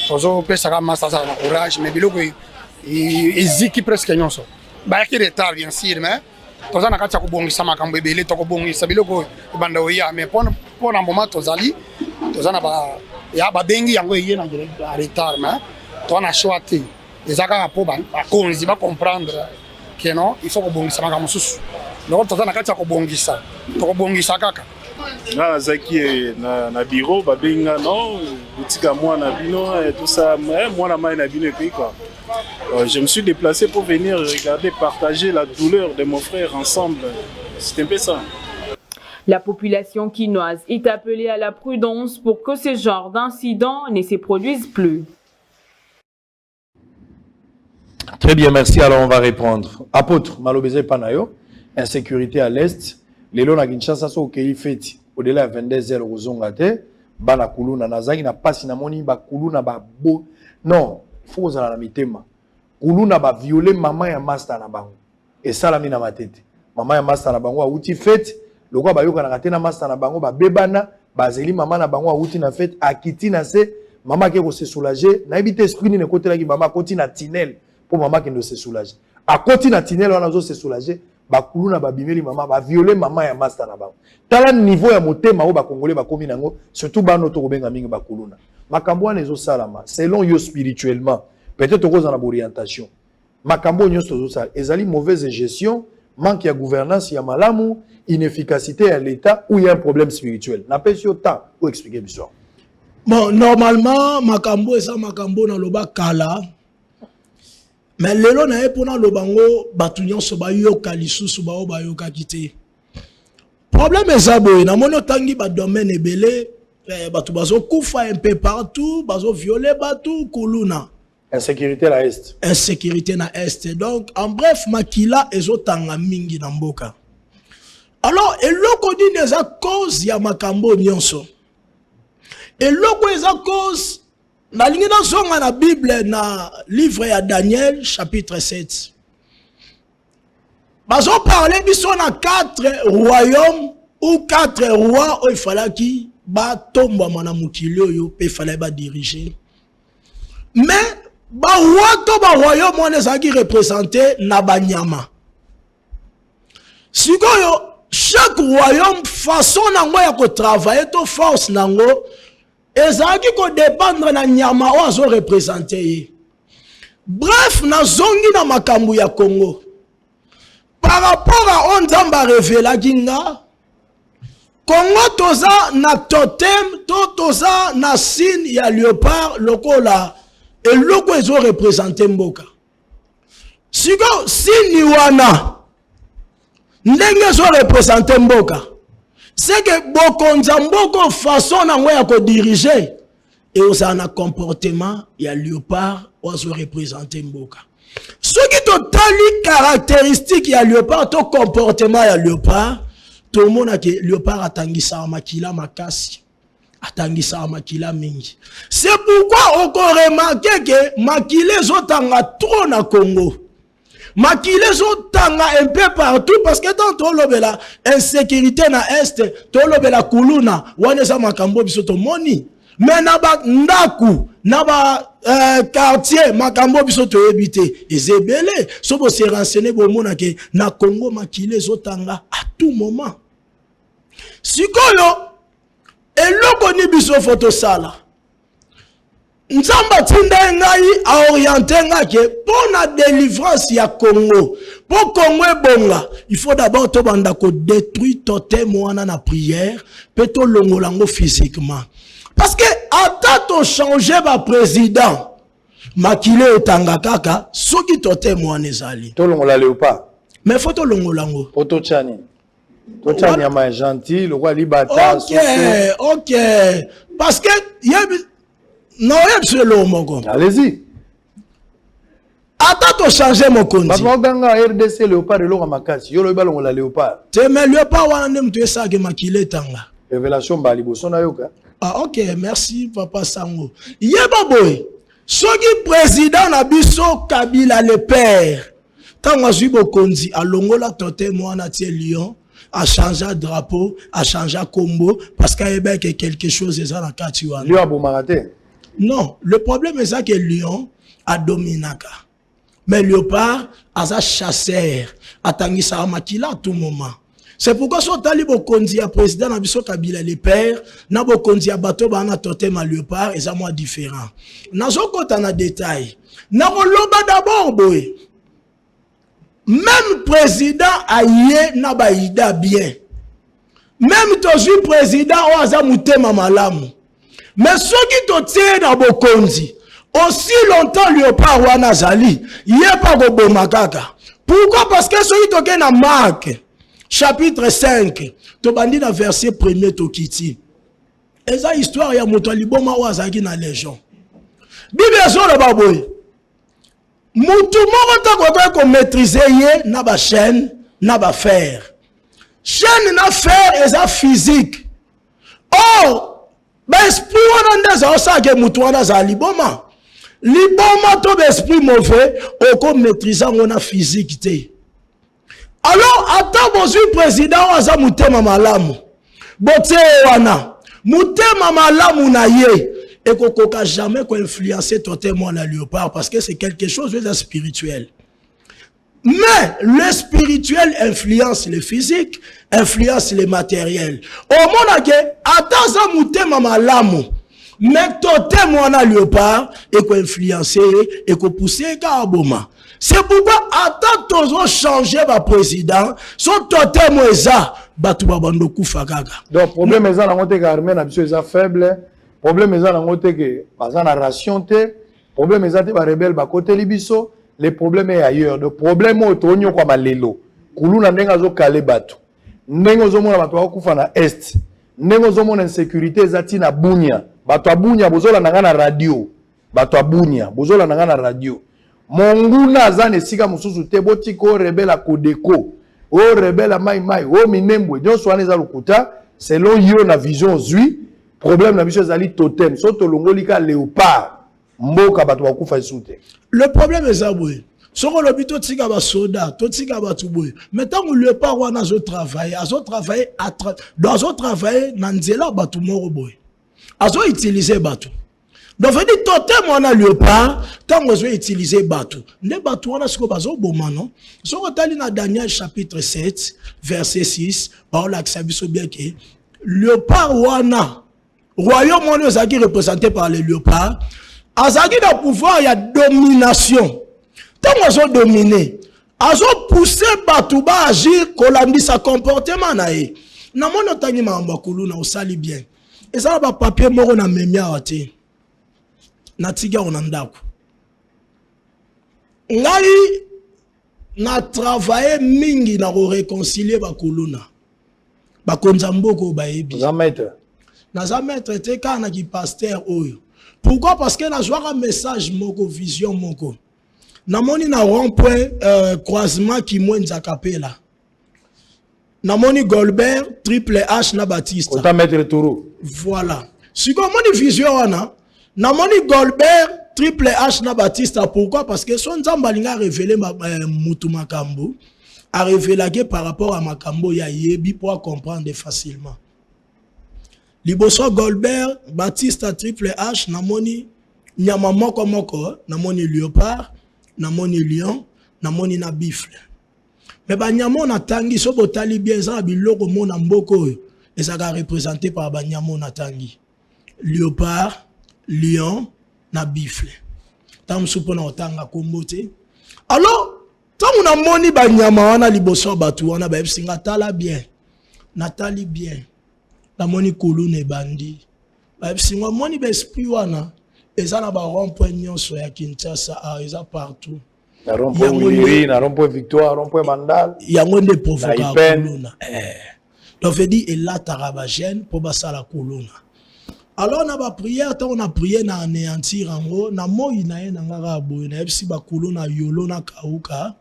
to zo pesa ka massa ça na courage mais biloko eziki presque nyonso ba ki retard bien sûr mais to za na kati ko bongisa makambo ebele to ko bongisa biloko banda oya mais pona moment to zali to za na ba ya babengi yango yé na retard mais to na choisi ezaka po ba konzi ba comprendre que non il faut ko bongisa makambo susu donc to na kati ko bongisa kaka
na zaki na bureau babenga non boutique moi na bino et tout ça moi na mai na bino et puis quoi Je me suis déplacé pour venir regarder, partager la douleur de mon frère ensemble. C'est un peu ça.
La population quinoise est appelée à la prudence pour que ce genre d'incidents ne se produisent plus.
Très bien, merci. Alors on va répondre. Apôtre, Malobézé Panayo, insécurité à l'Est. Les lois na Kinshasa sont au fait au-delà de 22h au Zongate. Bana Kuluna Nazaki na pasi na moni ba Kuluna ba bo. Non, il faut uzala na mitema. Kuluna ba violer maman ya master na bango. Et ça la mina matete. Maman ya master na bango a uti fête. Le quoi ba yoka na katena master na bango ba bebana ba zeli maman na bango a uti na fête akiti na se maman qui ko se soulager na ebite esprit ni côté la ki maman koti na tinel pour maman qui ne se soulager. A koti na tinel on a zo se soulager. Ba kuluna ba bimeli maman ba violer maman ya master na bango. Tala niveau ya motema o ba congolais ba komi nango surtout ba noto kobenga mingi ba kuluna. Makambo wana ezo salama selon yo spirituellement peut-être cause en orientation. Makambo nyonso zo sala ezali mauvaise gestion, manque de gouvernance ya malamu, inefficacité à l'état ou il y a un problème spirituel. N'a pas eu temps pour expliquer l'histoire.
Bon, normalement makambo esa makambo na loba kala. Mais lelo na epona lobango batu nyonso ba yoka lisusu ba oba yoka kité. Problème eza boye na mono tangi ba domaine ebele batu bazo kufa un peu partout, bazo violer batu kuluna.
Insécurité à l'Est.
Insécurité na Est. Donc en bref makila ezotanga mingi na mboka. Alors eloko di neza cause ya makambo nyonso. Eloko eza cause na lingi na zonga na Bible na livre ya Daniel chapitre 7. Bazo parler biso na 4 royaumes ou 4 rois il fallait ki ba tomba mana mukili oyo pe fallait ba diriger. Mais ba roi to ba royaume on ezaki représenté na banyama. Sikoyo chaque royaume façon nango ya ko travailler to force nango ezaki ko dépendre na nyama o azo représenter. Bref na zongi na makambu ya Congo. Par rapport à Onzamba révéla kinga Congo toza na totem toza na signe ya léopard lokola et loko ezo représenter mboka. Siko signe wana ndenge ezo représenter mboka. C'est que bokonza mboko façon na ngoya ko diriger et oza na comportement ya léopard ozo représenter mboka. Ce qui totali caractéristique ya léopard to comportement ya léopard tout le monde a que léopard atangisa makila makasi atangisa makila mingi. C'est pourquoi on peut remarquer que makile zotanga trop na Congo. Makile zotanga un peu partout parce que dans tout l'obéla insécurité na Est, tout l'obéla kuluna, wane sa makambo bisoto moni. Mais na ba ndaku, na ba quartier, makambo bisoto ebité. Ezebele, sobo se renseigner bo mona ke na Congo makile zotanga à tout moment. Sikoyo, eloko ni biso photo sala. Nzamba tinda ngai a orienté ngake pour la délivrance ya Congo. Pour Congo bonga, il faut d'abord to banda ko détruire totem wana na prière, pe to longolango physiquement. Parce que attends to changer ba président. Makile etanga kaka, soki totem wana ezali.
To longola léopard.
Mais faut to longolango.
Poto chani. To chani ama gentil, le roi libata.
OK. Parce que non,
allez-y.
Attends, tu changer mon compte.
Parce que RDC léopard et l'eau makasi. Yo le ballon la léopard.
Tu me léopard ou un tu es ça que makile tanga.
Révélation balibo son ayoka.
Ah ok, merci papa Sango. Yeba boy. Soki président na biso Kabila le père. Tanga zuibo konzi a longola totem moi na tie Lyon. A changé drapeau, a changé combo parce qu'il y a quelque chose de ça dans Katiwana.
Lyon a bombarder.
Non, le problème est ça que Lyon a dominé. Mais Léopard a un chasseur, a tangisa makila à tout moment. C'est pourquoi son talibo kondi a président Nabiso Kabila le père, nabo kondi a bateau bana totem à Léopard, et ça moi différent. Nazo kota na détail. Nabo loba d'abord boy. Même président aïe na baïda bien. Même toujours président oaza mutema malamu. Mais ceux qui te tiennent dans Bokonzi, Aussi longtemps Léopard wana zali, yé pas go bomakaka. Pourquoi? Parce que celui qui na Marc, chapitre 5, to bandi na verset 1er to kiti. Eza histoire ya moto liboma wazaki na légion. Bible zo le baboy. Mutu moko ta ko maîtriser yé na ba chaîne, na ba fer. Chaîne na fer eza physique. Or, ba esprit wana ndaza osake mutu wana za liboma. Liboma to l'esprit mauvais, on maîtrise on a physique. Alors, attends, bonjour président, on a mutema malamu. Bote wana, mutema malamu na ye. Et qu'on n'a jamais influencer totalement la Léopard parce que c'est quelque chose de spirituel. Mais le spirituel influence le physique, influence le matériel. Au monde que, attends, ça mutema malamu. Mais totem wana Léopard et qu'on influencer et qu'on pousser Kaboma. C'est pourquoi attends toujours changer ma président, son totem eza batu babando kufakaga.
Donc problème eza na ngote ka armée na biso eza faible, problème eza na ngote ke baza na ration te, problème eza te ba rebelle ba côté libiso, les problèmes est ailleurs. Le problème au tonyo kwa malelo. Kuluna ndenga zo kale batu. Ndengo zo mona batu bakufa na est. Ndengo zo mona insécurité zati na bunya. Bato abunya bozola nanga na radio. Bato abunya bozola nanga na radio. Monguna azane sika mususu te botiko rebela kodeko. O rebela mai o minembwe. Dion soane za lukuta selon yo na vision zui problème na biso zali totem soto longolika Léopard. Mboka bato bakufa isute. Le problème est ça boy. Soko lobito tika ba soda, to tika ba tuboy. Maintenant on le pas wana zo travailler, azo travailler na nzela batu moro boy. Azo utiliser batu. Donc veut dire totem wana Léopard, tant on utiliser batu. Ne batu wana siko bazo boma non. Soko tali na Daniel chapitre 7 verset 6, parole aksa biso bien que Léopard wana royaume wana zaki représenté par les léopards. Azaki na pouvoir ya domination. Tant qu'on a dominé, azo poussé batu ba agir kolandi sa comportement na ye. Na mono tangi mamba kuluna osali bien. Et ça ba papier moko na memia wate. Na tiga onandako. Ngai na travailler mingi na réconcilier ba kuluna. Ba konzamboko ba ebi. Na za maître te kana ki pasteur oyo. Pourquoi? Parce que na joie un message moko vision moko. Namoni na rond-point croisement qui mwenza kapela. Namoni Golbert triple H na Baptiste. Ota mettre toro.
Voilà. Si comme moni vision wana, namoni Golbert triple H na Baptiste. Pourquoi? Parce que son zambalinga a révélé mutu makambo, a révélé que par rapport à makambo ya yebi pour comprendre facilement. Liboso Golbert, Baptiste triple H, namoni nyama moko, namoni Léopard, namoni lion, namoni na bifle. Mais ba nyama na tangi so botali bien za biloko mona mboko et ça va représenté par ba nyama na tangi. Léopard, lion, na bifle. Tam supo na otanga kombote. Alors, tant on a moni ba nyama wana liboso batu wana ba singa tala bien. Natali bien. La moni kulune bandi. Ba singa moni ba esprit wana. Eza na ba rond-point nyonso ya Kinshasa a eza partout.
Na rond-point Wiliri, na rond-point Victoire, rond-point Mandal.
Yango nde provoka kuluna. Donc veut dire ela tarabagène pour basala kuluna. Alors na ba prière tant on a prié na anéantir ango na moi na ye na ngara boye na ebisi ba kuluna yolo na kauka.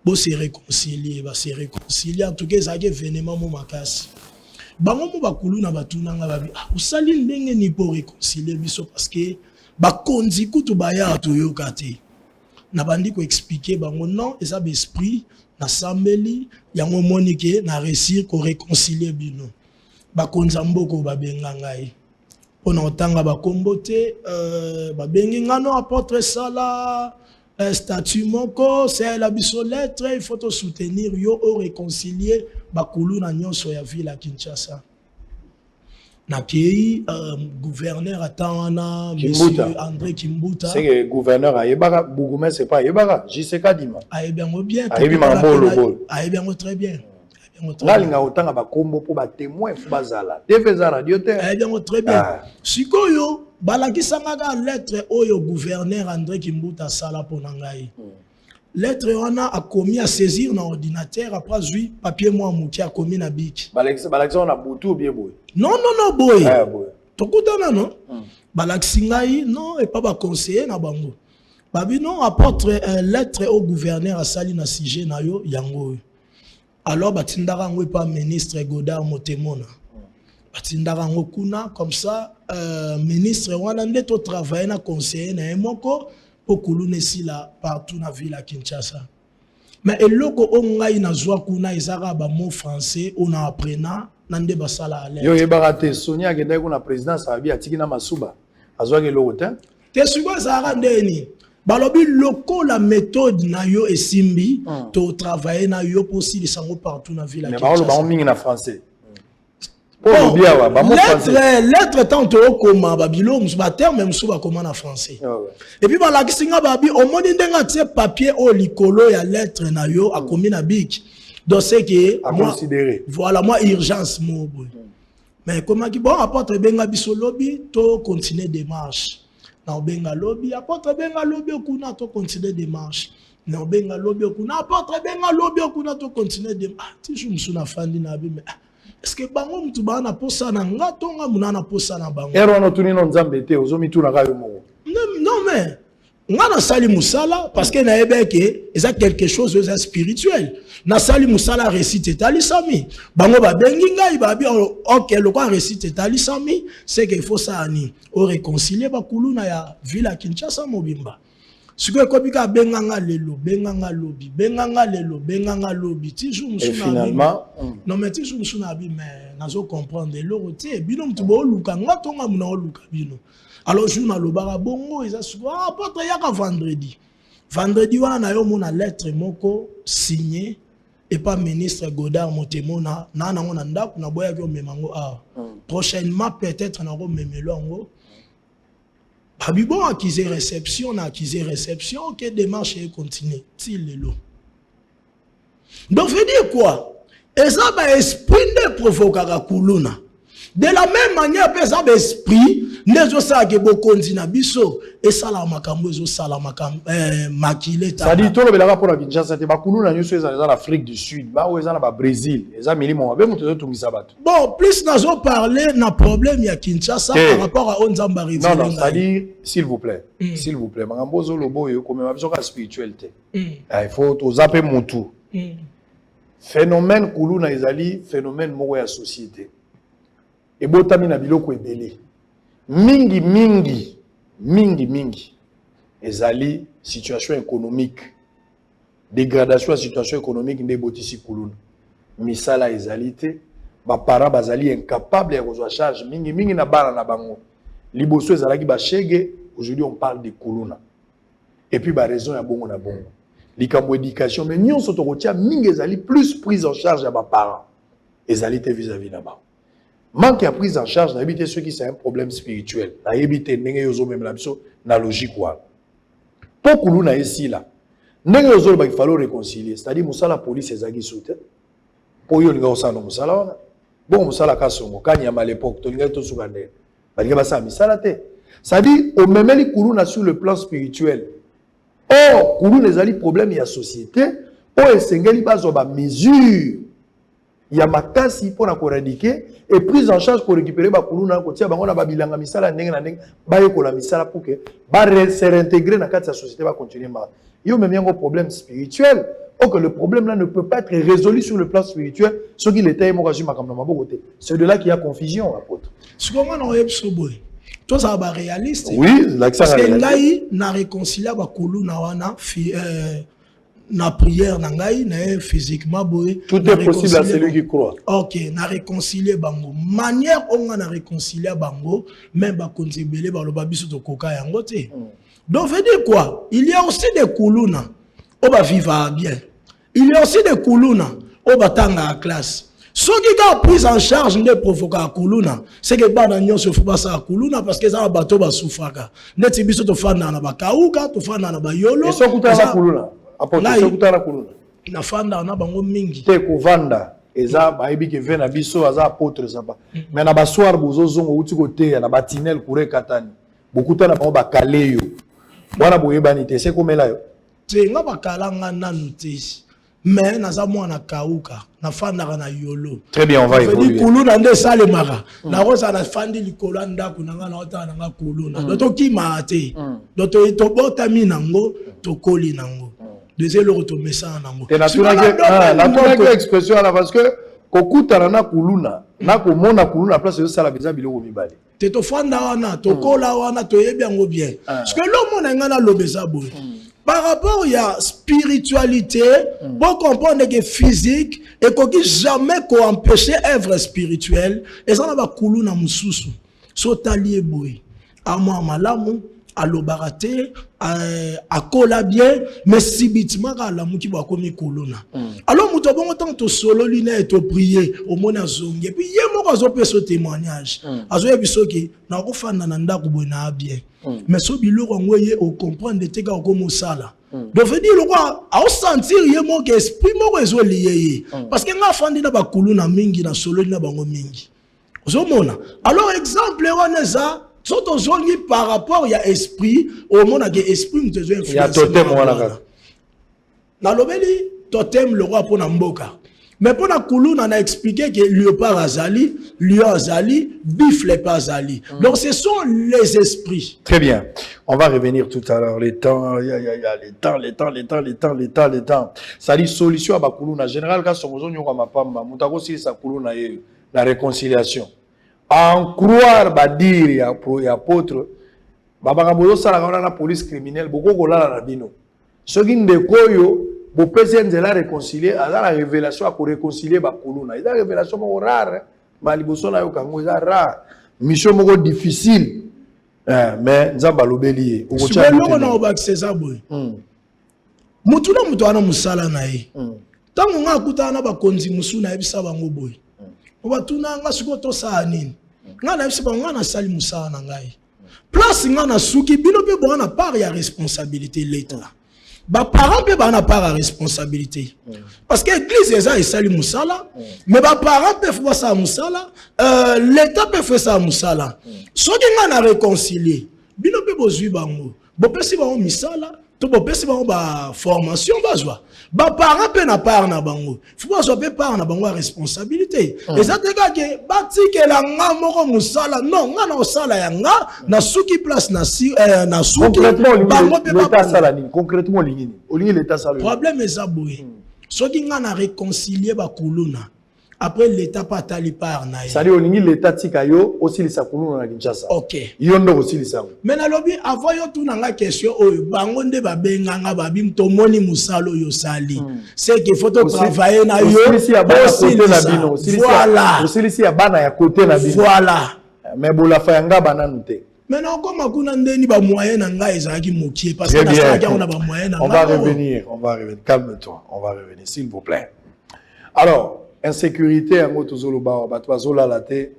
Bo se réconcilier, en tout cas ça que événement mo makasi. Bango mo bakulu na batuna nga babi usali ndenge ni pour réconcilier biso parce que bakonzi kutu baya to yokate na bandi ko expliquer bango non eza esprit na sambeli yango monike na réussir ko réconcilier bino bakonza mboko babenga ngai pona otanga bakombote babengi ngano apôtre sala statut moko c'est la biso lettre il faut te soutenir yo au réconcilier bakulu na nyonso ya ville à Kinshasa na pays gouverneur atana monsieur André Kimbuta
c'est que gouverneur ayebaka Bougoumé c'est pas ayebaka JCK Dima
ayebanga bien ayebanga très bien
ngalinga otanga bakombo po ba témoin fu bazala TV za radio te
ayebanga très bien sikoyo balakisanga lettre oyo gouverneur André Kimbuta sala ponangai. Lettre wana a commis à saisir dans ordinateur après lui papier moi mouki a commis na bic.
Balakisa na butu ou bien boy.
Non boy.
Ah boy.
Tokutana non. Balaksingai non et pas ba conseiller na bango. Babi non apporte lettre au gouverneur à sali na sujet na yo yango. Alors batindara ngwe pas ministre Godard Motemona. Batindara ngokuna comme ça ministre wana ndeto travailler na conseiller na moko pour kulune sila partout na ville à Kinshasa. Mais eloko ongai na zwa kuna ezaka ba mot français on a apprenant nande basala à l'aise.
Yo yebarate Sonia akenda kuna présidence abi atiki na masuba. Azwa ke lokote.
Te suba zara ndeni. Balobi loko la méthode na yo esimbi to travailler na yo pour si sango partout na ville à Kinshasa.
Mais ba mingi na français.
Bon, lettre tant au comment babilo musuba terme même musuba comment en français. Et puis la kisinga babi au moins ndenga tie papier au likolo ya lettre na yo a commis na bic. Donc c'est que
à considérer.
Voilà moi urgence mo boy. Mais comment qui bon apporte benga biso lobby to continuer démarche. Na benga lobby apporte benga lobby kuna to continuer démarche. Na benga lobby kuna apporte benga lobby kuna to continuer démarche. Ti je musuna fandi na bi mais est-ce que bango mutu bana posa na ngato nga munana posa na bango
ero no tuni no nzambe te ozo mituna ka yo mo
non mais ngana sali musala parce que na ebeke eza quelque chose de spirituel na sali musala récite tali sami bango ba bengi ngai ba bi OK le quoi récite tali sami c'est qu'il faut ça ani o réconcilier ba kuluna ya ville à Kinshasa mobimba. Ce que Kobika benganga lelo, benganga lobi, benganga lelo, benganga lobi, toujours
et finalement,
non mais toujours musunabi mais nazo comprendre l'oroté, bino mtubo luka ngatonga muna luka bino. Alors journal lobara bongo eza souvent peut-être yaka vendredi. Vendredi wana yo mona lettre moko signé et pas ministre Godard Motemona na ngona ndaku na boya ko memango a. Prochainement peut-être na ko memelo ngo. Bon, acquise réception, que démarche et continue. Donc, je veux dire quoi? Et ça, c'est l'esprit de provoquer Kuluna. De la même manière, ça, c'est l'esprit de ça qui est beaucoup de biso. Et ça, la makambo, ça, la makambo, maquillé.
Ça dit, tout le monde pour la Kinshasa, c'est Kuluna, nous sommes en Afrique du Sud, nous sommes au Brésil, nous sommes
bon, plus nous avons parlé d'un problème il y a Kinshasa par rapport à Onzamba Rivière.
Non, ça dit, s'il vous plaît, Makambo Zolobo, il y a comme une spiritualité. Il faut zapper mon tour. Phénomène Kuluna, ils phénomène moué à société. Et botami na biloko ebele mingi ezali situation économique dégradation de situation économique nde botisi kuluna misala ezali te ba para bazali incapable ya kozwa charge mingi na bana na bango liboso ezalaki ba chege. Aujourd'hui on parle de kuluna et puis ba raison ya bongo na bongo likambo éducation mais nyonso to kotia mingi ezali plus prise en charge ya ba parents ezali te vis-à-vis na ba manque à prise en charge, n'habite ceux qui c'est un problème spirituel. N'habite n'engue yozo même la biso na logique quoi. Pour kuluna ici là, n'engue yozo il faut réconcilier. C'est-à-dire musala police ezagi soute. Pour yo nga osano musala wana. Bon musala kasongo kanya à l'époque to nga to sukande. Balinga basa misala te. C'est-à-dire au memeli kuluna sur le plan spirituel. Or kuluna ezali problème ya société, o esengeli bazo ba mesure. Il y a makasi pour la éradiquer et prise en charge pour récupérer ba kuluna ko tia bango na babilanga misala ndenge na ndenge ba yekola misala pour que ba se réintégrer dans la société va continuer ma. Yo même un problème spirituel ou que le problème là ne peut pas être résolu sur le plan spirituel ce qu'il était moraji makamna mabokote. C'est de là qu'il y a confusion apôtre.
Ce comment on est soboy. Toi ça va réaliste.
Oui, là que ça
parce que là na réconcilier ba kuluna wana na prière na ngai na physiquement boy
tout est possible à celui qui croit.
OK na réconcilier bango manière on a réconcilier bango même ba konzibele ba loba biso to koka yango te. Donc veut dire quoi? Il y a aussi des kuluna on va vivre bien. Il y a aussi des kuluna on va tanga à classe. Ceux qui ont pris en charge de provoquer kuluna c'est que ba na nyonso faut pas ça kuluna parce que ça bateau ba soufaka. Neti biso to fana na ba kauka to fana na ba yolo.
Et so kutana kuluna.
Na fanda na bango mingi
te ko vanda eza bayebi ke vena biso aza apôtre saba mais na ba soir bozo zongo uti ko te na batinel kure katani beaucoup de temps ba calé yo wana boye banité c'est comme là yo
te nga bakalanga nanu te mais naza mwana kauka na fandaka na yolo
très bien on va évoluer
kulu na nde sale mara na rosa na fandi likolo ndako nanga na ota na kulu na doto kima te doto to bota minango to koli nango deuxième le to message nango
te na tuna expression là parce que kokuta na kuluna na komona kuluna place yo sala biza biloko mibale
te to fanda wana to kola wana to yebi yango bien parce que l'homme na ngana lobeza boy par rapport à spiritualité, pour comprendre que physique et qu'on jamais qu'on empêcher œuvre spirituelle et ça va couler na mususu so talié boy amo malamu alobarate a kola bien mais subitement la muki ba komi kolona alors muto bon tant to solo lina et to prier au mona zonge puis yemo ko zo pe so témoignage azo yebiso ki na ko fanda na ndako bona bien mais so biloko ngoye o comprendre te ka ko mosala donc veut dire quoi a sentir yemo que esprit mo ko zo lié parce que nga fandi na ba kuluna mingi na solo na bango mingi zo mona alors exemple on ça surtout zongi par rapport à esprit au monde qui esprit nous besoin influencer. Il y a totem voilà. Na lobeli totem le roi pour Namboka. Mais pour la Kouloun on a expliqué que léopard azali, lion azali, bifle pas azali. Donc ce sont les esprits.
Très bien. On va revenir tout à l'heure les temps, les temps. Ça dit solution à ba Kouloun en général quand son besoin nyoko mapamba, mutako si sa Kouloun la réconciliation. En croire badir ya apôtre babaka bozo sala kana na police criminelle boko kolala na bino soki ndeko yo bo pese nzela réconcilier à la révélation à réconcilier ba kuluna eza révélation mo rare mali boso na yo kango eza rare mission moko difficile mais nzamba lobeli
o kocha loko na obakise za boy mutu na mutu ana musala na ye tango nga kutana ba konzi musuna ebisa bango boy oba tuna nga siko to sa nini nga na bisi ba nga na sali musala na ngai place nga na suki bino pe bo na part ya responsabilité l'état ba parents pe ba na part ya responsabilité parce que église eza sali musala mais ba parents pe faut ça musala l'état pe fait ça musala soki nga na réconcilier bino pe bozui bango bo pesi ba misala to bo pesi ba formation bazwa ba parents pe na part na bango faut pas pe part na bango responsabilité et ça te gage batike la nga moko musala non nga na osala ya nga na suki place na si na suki bango pe
pas sala ni concrètement lingini olingi l'état sala
problème eza boye soki nga na réconcilier ba kuluna après l'état pas tali par na
ça dit olingi l'état tika yo aussi li sakuluna na Kinshasa
OK
yo ndo aussi li sa
mais na lobi avant yo tuna nga question oyo bango nde ba benga nga ba bim to moni musalo yo sali c'est qu'il faut travailler na yo
aussi ya bana côté na bino aussi ya bana ya côté na bino
voilà
mais bola fa yanga bana nte
maintenant comme kuna ndeni ba moyen na nga ezaki mokier parce que na ça on a ba moyen na
on va revenir calme-toi on va revenir s'il vous plaît alors insécurité en motozolo ba batwazola la te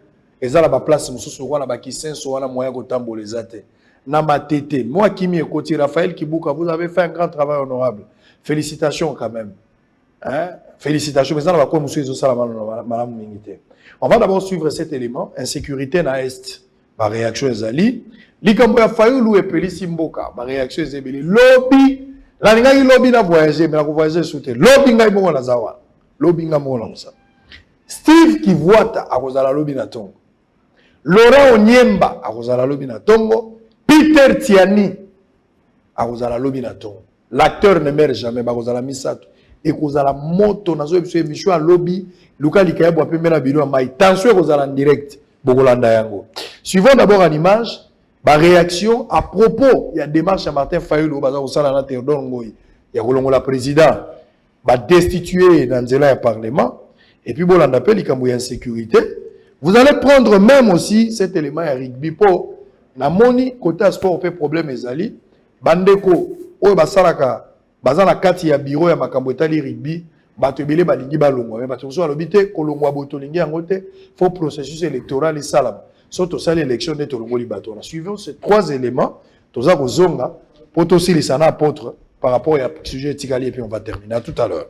ezala ba place mususu wana ba kisenso wana moyen ko tamboleza te na matete moi Kimi Ekoti Raphaël Kibuka vous avez fait un grand travail honorable félicitations quand même hein félicitations mais ça va quoi monsieur zo sala madame mingité on va d'abord suivre cet élément insécurité na est ba réaction ezali likambo ya Fayulu epeli Simboka ba réaction ezebeli lobby la ngai lobby na voyager mais la voyager souté lobby ngai bongo na zawa lobinga mona musa Steve Kivuata akozala lobi na tongo Laurent Onyemba akozala lobi na tongo Peter Tiani akozala lobi na tongo l'acteur ne meurt jamais bakozala misato ekozala moto nazo ebiso emisho a lobby luka likayebo apembe na bilo mai tension ekozala en direct bokolanda yango suivons d'abord en image ba réaction à propos il y a démarche à Martin Fayulu baza kosala na Théodore Ngoyi ya kolongola président va destituer dans le Parlement, et puis bon, on appelle les insécurité. Vous allez prendre même aussi cet élément à rugby pour la moni côté sport fait problème ezali bandeko oyo basalaka bazana kati ya bureau ya makambo etali rugby batebele balingi balongwa mais bato so alobité kolongwa botolingi yango te faut processus électoral et salam surtout ça l'élection de tolongoli bato. Suivons ces trois éléments toza ko zonga poto silisana apôtre par rapport à sujet Tikali et puis on va terminer. À tout à l'heure.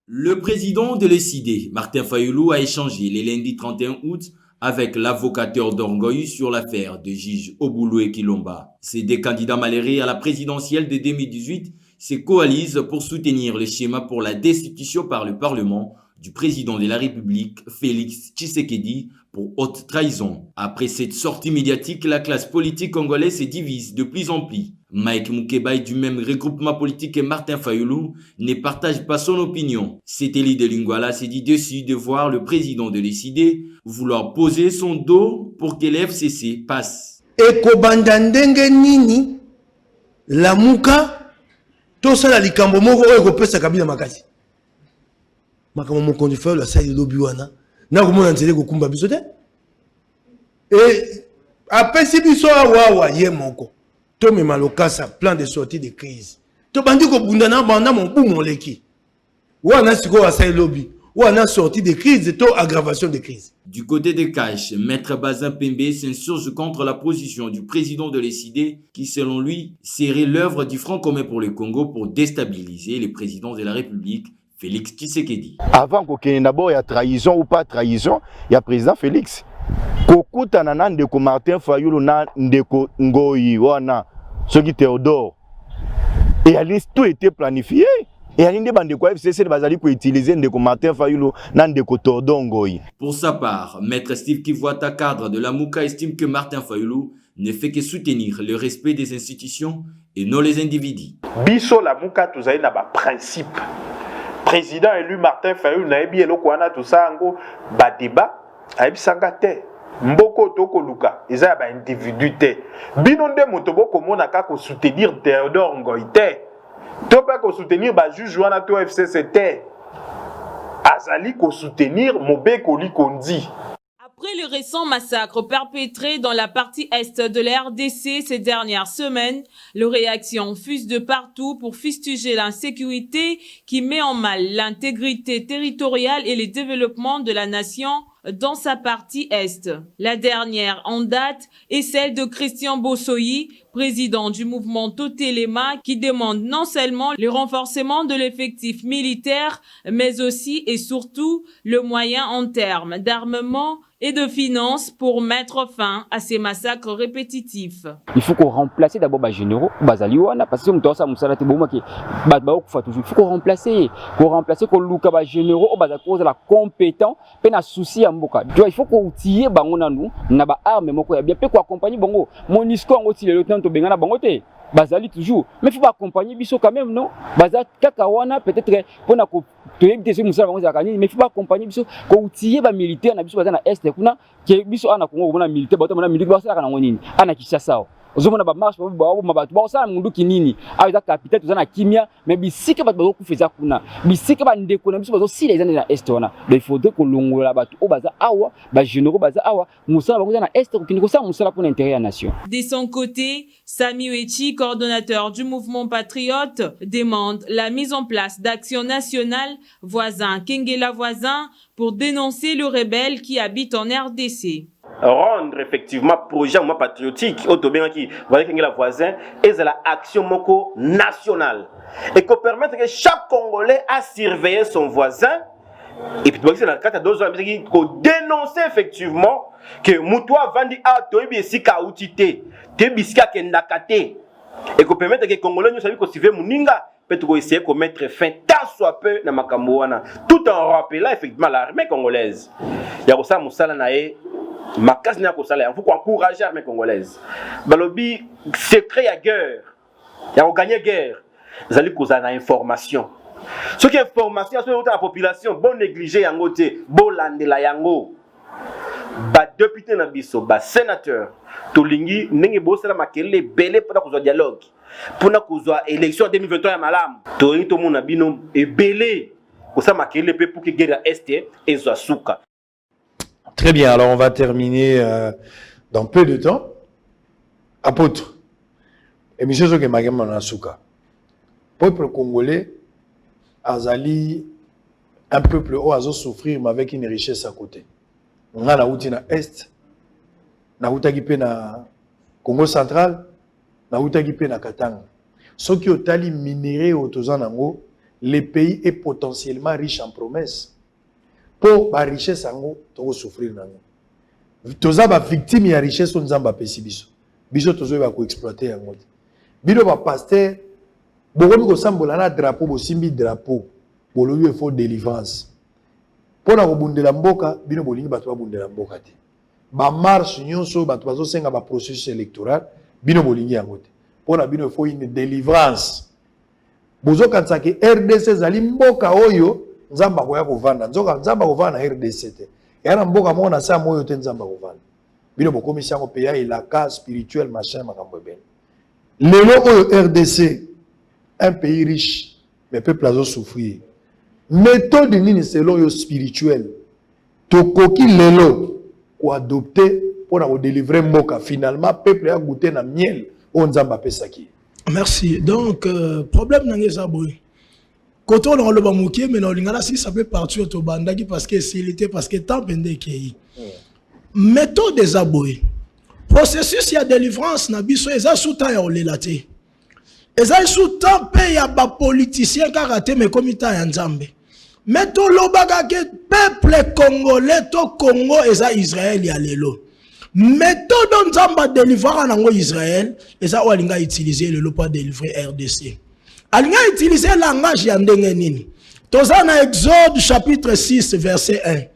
Le président de l'ECD, Martin Fayulu, a échangé le lundi 31 août avec l'avocateur d'Orgueil sur l'affaire de Gige Oboulou Kilomba. Ces deux candidats malheureux à la présidentielle de 2018 se coalisent pour soutenir le schéma pour la destitution par le Parlement du président de la République, Félix Tshisekedi, pour haute trahison. Après cette sortie médiatique, la classe politique congolaise se divise de plus en plus. Mike Moukebaï du même regroupement politique que Martin Fayoulou ne partage pas son opinion. Cet élu de Lingala s'est dit déçu de voir le président de l'ECD vouloir poser son dos pour que l'FCC passe.
Eko bandandenge nini la muka tosala likambo moko oyo kopesa kabila makasi. Makambo mokonzi Fayoulou asali lobi wana na komona nzele kokumba biso te. Et apesi biso awa ye moko. Tome malokasa plan de sortie de crise. To bandi ko bundana banda mon bou mon leki. Wana siko asali lobi. Wana sortie de crise to aggravation de crise.
Du côté des caches, Maître Bazin Pembe s'insurge contre la position du président de l'ECD qui, selon lui, serait l'œuvre du Front commun pour le Congo pour déstabiliser le président de la République, Félix Tshisekedi.
Avant qu'il y ait d'abord trahison ou pas trahison, il y a président Félix. Kokuta na ndeko Martin Fayoulou na ndeko Ngoyi wana soki Théodore. Et tout était planifié. Et alinde bandeko FCC bazali ko utiliser ndeko Martin Fayoulou na ndeko Théodore Ngoyi.
Pour sa part, Maître Steve Kivuata, cadre de la Mouka, estime que Martin Fayoulou ne fait que soutenir le respect des institutions et non les individus.
Biso la Mouka tozali na ba principe. Président élu Martin Fayoulou na ebi eloko wana tout ça ngo ba débat ayebisanga te. Mboko toko luka eza ba individu te. Bino nde moto boko mona ka ko soutenir Théodore Ngoyi te. To pas ko soutenir ba juge wana to FCC te. Azali ko soutenir Mobeko Likondi.
Après le récent massacre perpétré dans la partie est de la RDC ces dernières semaines, les réactions fusent de partout pour fustiger l'insécurité qui met en mal l'intégrité territoriale et le développement de la nation dans sa partie est. La dernière en date est celle de Christian Bossoyi, président du mouvement Totelema, qui demande non seulement le renforcement de l'effectif militaire, mais aussi et surtout le moyen en termes d'armement et de finances pour mettre fin à ces massacres répétitifs.
Il faut qu'on remplace d'abord les généraux, parce que il faut qu'on remplace, qu'on look à généraux, à cause de la compétence, peine souci à mboka. Il faut qu'on tire bangona nous, na ba arme moko ya bien pe ko accompagner bango. Monisco ngoti le lieutenant to bengana bangote. Bazali toujours, mais il faut pas accompagner biso quand même non. Bazali kakawana peut-être pour na ko to éviter ce musala bango zakani, mais il faut pas accompagner biso ko tire ba militaire na biso bazana est kuna ke biso ana Congo bona militaire bato bona militaire basala kana ngonini. Ana Kinshasa. Ozomona ba marche ba mabatu ba osala mundu kinini aza capitaine tozana kimia mais bisika bato bazo kufeza kuna bisika ba ndeko na biso bazo sila ezana na est wana il faudrait que longola bato o baza awa ba généraux baza awa musala bazo na est ko kiniko sa musala pour l'intérêt de la nation.
De son côté, Sami Wechi, coordonnateur du mouvement patriote, demande la mise en place d'actions nationales voisins Kengela voisin pour dénoncer le rebelle qui habite en RDC.
Rendre effectivement projet patriotique autobéen qui voyez que la voisin et la action moko nationale et qu'on permettre que chaque Congolais a surveillé son voisin et puis c'est la carte 2 ans qu'on dénoncer effectivement que mutoa vandi a toibi sika outité te biska kendakate et qu'on permettre que Congolais nous savent qu'on suivait muninga peut-être essayer de mettre fin tant soit peu dans makambo wana tout en rappelant effectivement l'armée congolaise il y a ça musala nae makasi na ko sala faut encourager l'armée congolaise balobi secret à guerre il y a gagner guerre vous allez causer na information ce qui est information sur la population bon négliger yango te bon landela yango ba député na biso ba sénateur tolingi ndenge bosala makele belé pour ko dialogue pour na ko élection 2023 ya malam tolingi to mona bino ebelé ko sa makele pe pour que guerre est et soit souka.
Très bien, alors on va terminer dans peu de temps. Apôtre, émission sur Kemagem Manasuka. Peuple congolais, Azali, un peuple où Azo souffrir, mais avec une richesse à côté. On a la route na Est, na route na Congo central, na route na Katanga. Ce qui est tali minéré au Tozanango, le pays est potentiellement riche en promesses. Pour la richesse, on va souffrir. toza ba victime ya richesse nzamba pesi biso biso tozo ba ko exploiter yango bino ba pasteur bokomi ko sambola na drapeau bosimbi drapeau bolobi faut délivrance pona ko bundela mboka bino bolingi bato ba bundela mboka te ba marche nyonso bato bazo senga ba processus électoral bino bolingi yango te pona bino faut une délivrance bozo kansaki RDC zali mboka oyo nzamba ko ya kovanda nzamba kovanda RDC te yana mboka mona sa moyo te nzamba kovanda bino bokomi sango pe ya ilaka spirituel machin makambo ben lelo oyo RDC un pays riche mais peuple azo souffrir méthode nini selon yo spirituel tokoki lelo ko adopter pour na délivrer mboka finalement peuple a goûté na miel o nzamba pesaki.
Merci. Donc problème nangé ça boy quand on le bamuki mais non lingala si ça peut partir au bandaki parce que s'il était parce que temps pendé qui méthode des aboy processus ya délivrance na biso eza sous temps ya olelaté eza sous temps pe ya ba politicien karaté mais comme ta ya nzambe mais to lobaga ke peuple congolais to Congo eza Israël ya lelo méthode nzamba délivrer nango Israël eza walinga utiliser le pas délivrer RDC alinga utiliser langage ya ndenge nini toza na Exode chapitre 6 verset 1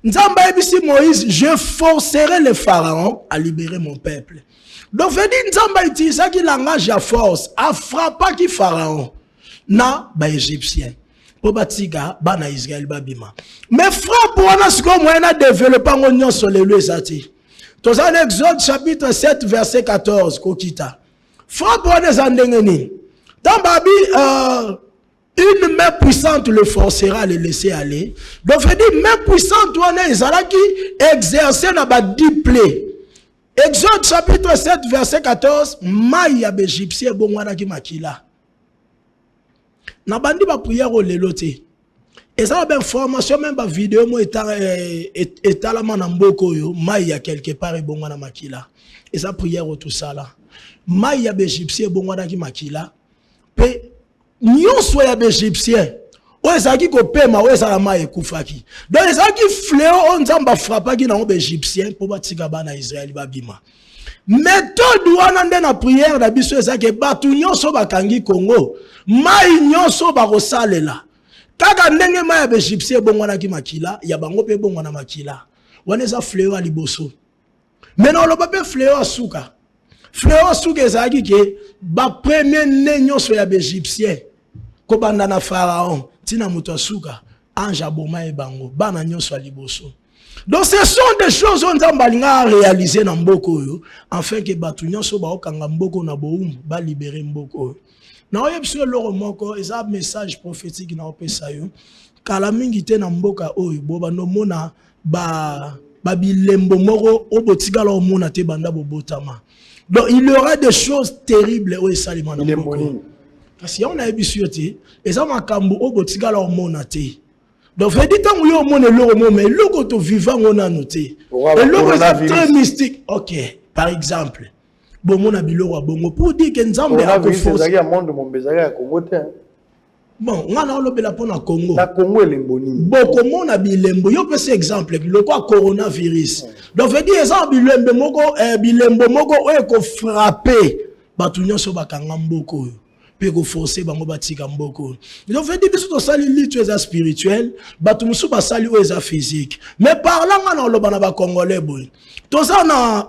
nzamba ebisi Moïse je forcerai le pharaon à libérer mon peuple. Donc veut dire nzamba utilise qui langage ya force a frappa qui pharaon na ba égyptien pour batiga bana Israël babima mais frappe wana siko moyena développer ngonyo sur le ezati toza na Exode chapitre 7 verset 14 kokita frappe wana zandenge nini tambabi une main puissante le forcera à le laisser aller. Donc, je dis, main puissante, on est qui exercer dans ba 10 plaies. Exode chapitre 7, verset 14, Maïa Bégyptien, bon, wana ki makila. Na bandi ba prière au lelote. Et ça, ben, formation, même ba vidéo, moi, état la man en boko yo, Maïa quelque part, et bon, wana makila. Et ça, prière au tout ça là. Maïa Bégyptien, bon, wana ki makila. Pe, nyonso ya bégyptien o ezaki ko pema o ezala ma ekufaki donc ezaki fléau on nzamba frappaki na bégyptien po batika bana Israël babima méthode wana nde na prière na biso ezaki batu nyonso bakangi Congo mai nyonso bakosalela kaka ndenge ma ya bégyptien bongwana ki makila ya bango pe bongwana makila wana eza fléau a liboso mais non loba pe fléau asuka fléau asuka ezaki ke ba premier né nyonso ya bégyptien ko banda na pharaon tina muto asuka ange aboma e bango bana nyonso a liboso. Donc ce sont des choses on nzamba linga réaliser na mboko yo afin que batu nyonso ba okanga mboko na boumbu ba libérer mboko na oyebso loro moko eza message prophétique na opesa yo kala mingi te na mboka oyo boba no mona ba bilembo moko obotikala o mona te banda bobotama. Donc il y aura des choses terribles au salima na mboko. Parce on a ebisuté et ça makambo obotikala o mona te. Donc veut dire tant yo mona loro mais loko to vivant on a noté. Et loko est très mystique. OK, par exemple. Bon mona biloko bongo pour dire que nzambe a ko force
ya monde mon bezali ya Congo te.
Bon, on a lobela pona Congo.
Na Congo elemboni.
Boko mona bilembo yo pese exemple le quoi coronavirus. Donc veut dire ça bilembo moko o ko frapper batu nyonso bakanga mboko pe ko forcer bango batika mboko. Donc veut dire biso to sali litu eza spirituel, batu musu ba sali o eza physique. Mais parlant na lobana ba congolais boy. To ça na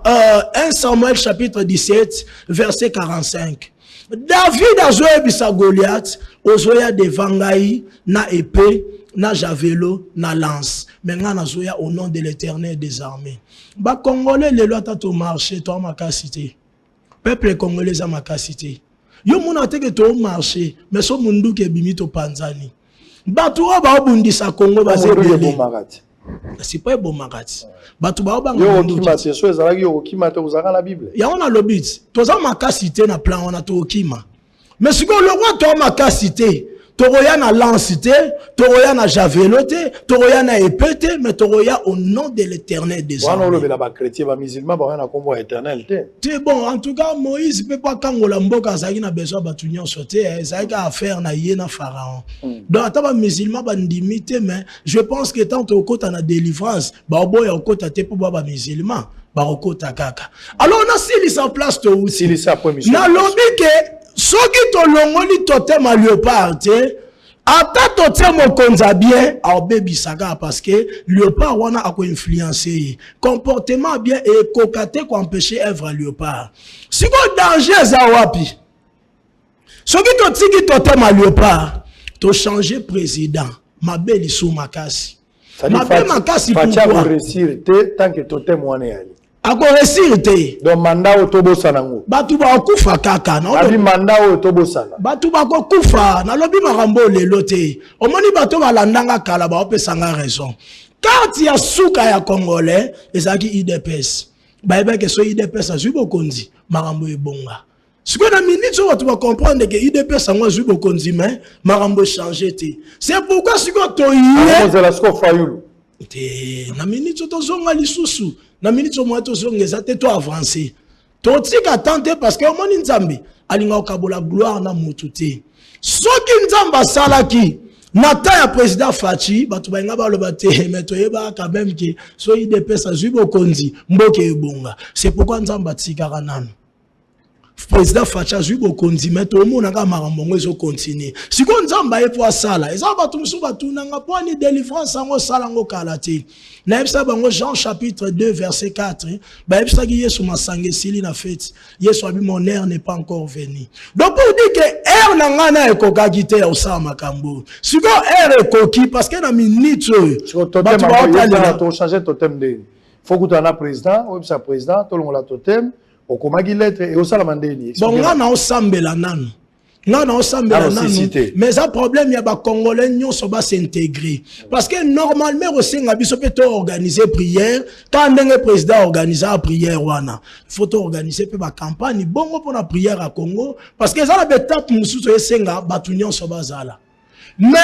1 Samuel chapitre 17 verset 45. David a joué bisa Goliath, ozoya devant ngai na épée, na javelot, na lance. Maintenant na zoya au nom de l'Éternel des armées. Ba congolais le loi to marché to makasité. Peuple congolais a makasité. Yo mona teke to marché, mais so mundu ke bimi to panzani. Batu ba obundisa Congo ba zebele. C'est pas bon marati. Batu ba obanga
mundu. Yo okima so ezalaki yo okima te uzaka la Bible.
Ya on a le but. Toza makasité na plan on a to okima. Mais si on le roi to makasité, Toroya na lance te, Toroya na javelot te, Toroya na épée te, mais Toroya au nom de l'Éternel des armées.
On a les chrétiens, les musulmans, on a combat éternel.
C'est bon, en tout cas, Moïse peut pas quand on l'a mboka zaki na besoin batunion sauter, ça a affaire na yé na pharaon. Donc attends musulman ba ndimité, mais je pense que tant au côté na délivrance, ba boy au côté te pour ba musulman, ba au côté kaka. Alors on a si en place to aussi. Na lobby que soki to longoli totem a léopard te ata totem mokonza bien a baby saga parce que léopard wana a ko influencer comportement bien et kokate ko empêcher œuvre à léopard si ko danger za wapi soki to tiki totem a léopard to changer président mabeli sou makasi mabeli makasi pourquoi
réussir te tant que totem wana ali
ako resir te
donc mandat otobo sanango
batu ba kufa kaka na
abi mandat otobo sana
batu ba ko kufa na lobi makambo lelo te omoni batu balandanga kala ba opesanga raison carte ya suka ya congolais ezaki IDPS ba ke so IDPS azwi bokonzi makambo ebonga siko na minute so batu ba comprendre que IDPS angwa azwi bokonzi mais makambo changer te c'est pourquoi siko to yé
ozela siko fayulu
te na minute to zonga lisusu na minute au moins to zongeza te to avancer to tika tenter parce que moni nzambe alinga okabola gloire na mutu te soki nzamba salaki na ta ya président Fachi batu bainga baloba te mais to yeba quand même que so IDPS azwi bokonzi mboke ebonga c'est pourquoi nzamba tikara nanu président Fachi azwi bokonzi mais to mona ka makambo ezo continuer siko nzamba epo asala eza batu musu batunanga po ni délivrance ngo sala ngo kala te na ebisa bango Jean chapitre 2 verset 4 ba ebisa ki Yesu masange sili na fête Yesu abi mon heure n'est pas encore venu donc pour dire que heure na ngana ekokaki te au sa makambo siko heure ekoki parce que na minute
siko totem ba to changer totem de faut que tu na président ou sa président to longola totem okomaki lettre et osala mandeni
bon ngana osambela nanu ngana osambela nanu mais ça problème ya ba congolais nyonso ba s'intégrer parce que normalement osenga biso pe to organiser prière quand ndenge président organiser prière wana faut to organiser pe ba campagne bongo pour la prière à Congo parce que ça la étape mususu esenga batu nyonso bazala mais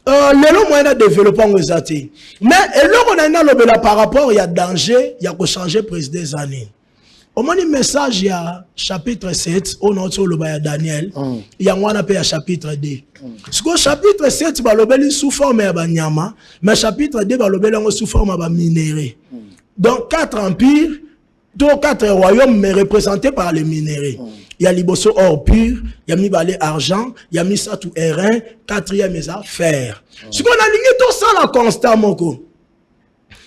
lelo moyen de développer ngezati mais eloko na ina lobela par rapport ya danger ya ko changer président des années. Au moins, message, il y a chapitre 7, au nom de Daniel, il y a un chapitre 2. Ce que chapitre 7, il y a sous forme de Banyama, mais chapitre 2, il y a sous forme de minéraux. Donc, 4 empires, 4 royaumes, mais représentés par les minéraux. Il y a Liboso or pur, il y a Mibale argent, il y a Misatou airain, 4e est fer. Ce qu'on a ligné tout ça là constamment.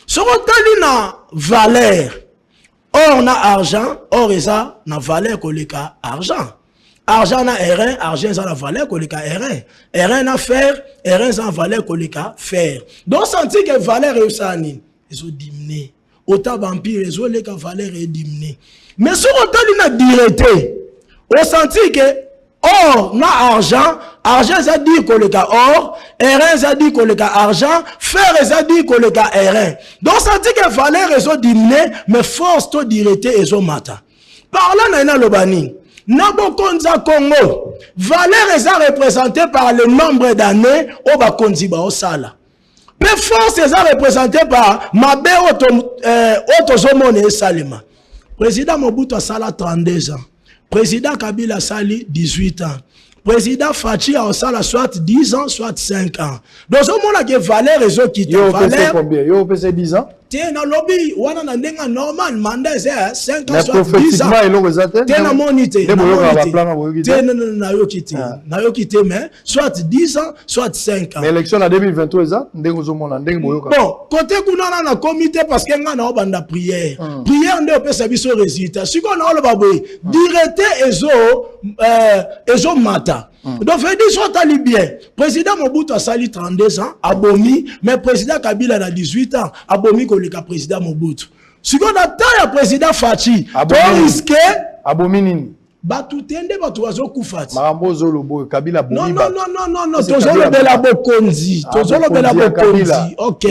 Ce qu'on a na valeur. Or na argent, or eza na valeur koleka argent. Argent na airain, argent eza na valeur koleka airain. Airain na fer, airain eza na valeur koleka fer. Donc senti que valeur est ça ni, ils ont diminué. Autant vampire ils ont les valeur est diminué. Mais sur autant na directé, on senti que or na argent, argent ça dit koleka or, airain ça dit koleka argent, fer ça dit koleka airain. Donc ça dit que valeur ils ont diminué, mais force to directé ils ont matin. Par là na lobani, na bokonza Congo, valeur est représentée par le nombre d'années au bakonzi ba osala. Mais force est représentée par mabe auto zomone salima. Président Mobutu a sala 32 ans. Président Kabila Sali, 18 ans. Président Fachi a soit 10 ans, soit 5 ans. Donc, ce moment-là, il y a valeur et qui est valeur.
Combien? Il y a 10 ans?
Tiens, dans le lobby, on a un normal, mandat, 5 ans,
soit 10 ans.
Tiens, dans mon unité. Tiens, non, quitté, mais soit 10 ans, soit 5 ans.
Mais l'élection en 2023,
bon, côté qu'on a un comité parce qu'il y a un prière. Prière, on peut savoir ce résultat. Si on a le directé et zo mata. Donc, fait dire soit à bien. Président Mobutu a sali 32 ans, abomi, mais président Kabila a 18 ans, abomi que le président Mobutu. Si on a taille à président Fachi, on risque.
Abomi nini?
batutende bato bazokufati
makambo lobo kabila
non tozolobela bokonzi ok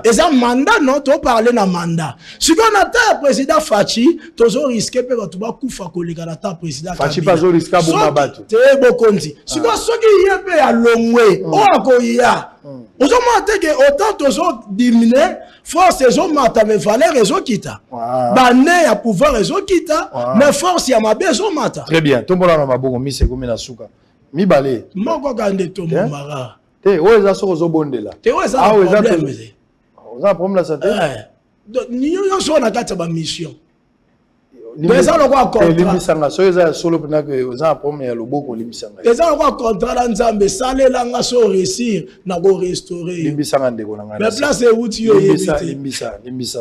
eza mandat non toparle na mandat sikoyo na ta président Fachi tozoriske mpe bato bakufa koleka na ta président
Fachi bazoriska bomba bato
te bokonzi sikoyo soki ye mpe ya longwe oyo akoya ozomona te ke autant tozodimine force ezomata me valeur ezokita bane ya pouvoir ezokita me force ya mabe ezomata.
Très bien tombola na mabongo misekomi na suka mibale
moko kande tomomara
te oyo eza soko ozobondela
te oyo eza problème
oza problème la santé
niyo nyonso na kati ya bamission eza lokwa
contrat so eza solo pena ke oza problème ya loboko limbisanga
eza lokwa contrat la nzambe salelanga so réussir na ko restaurer
limbisanga ndeko na ngana
mais place euti yo
limbisa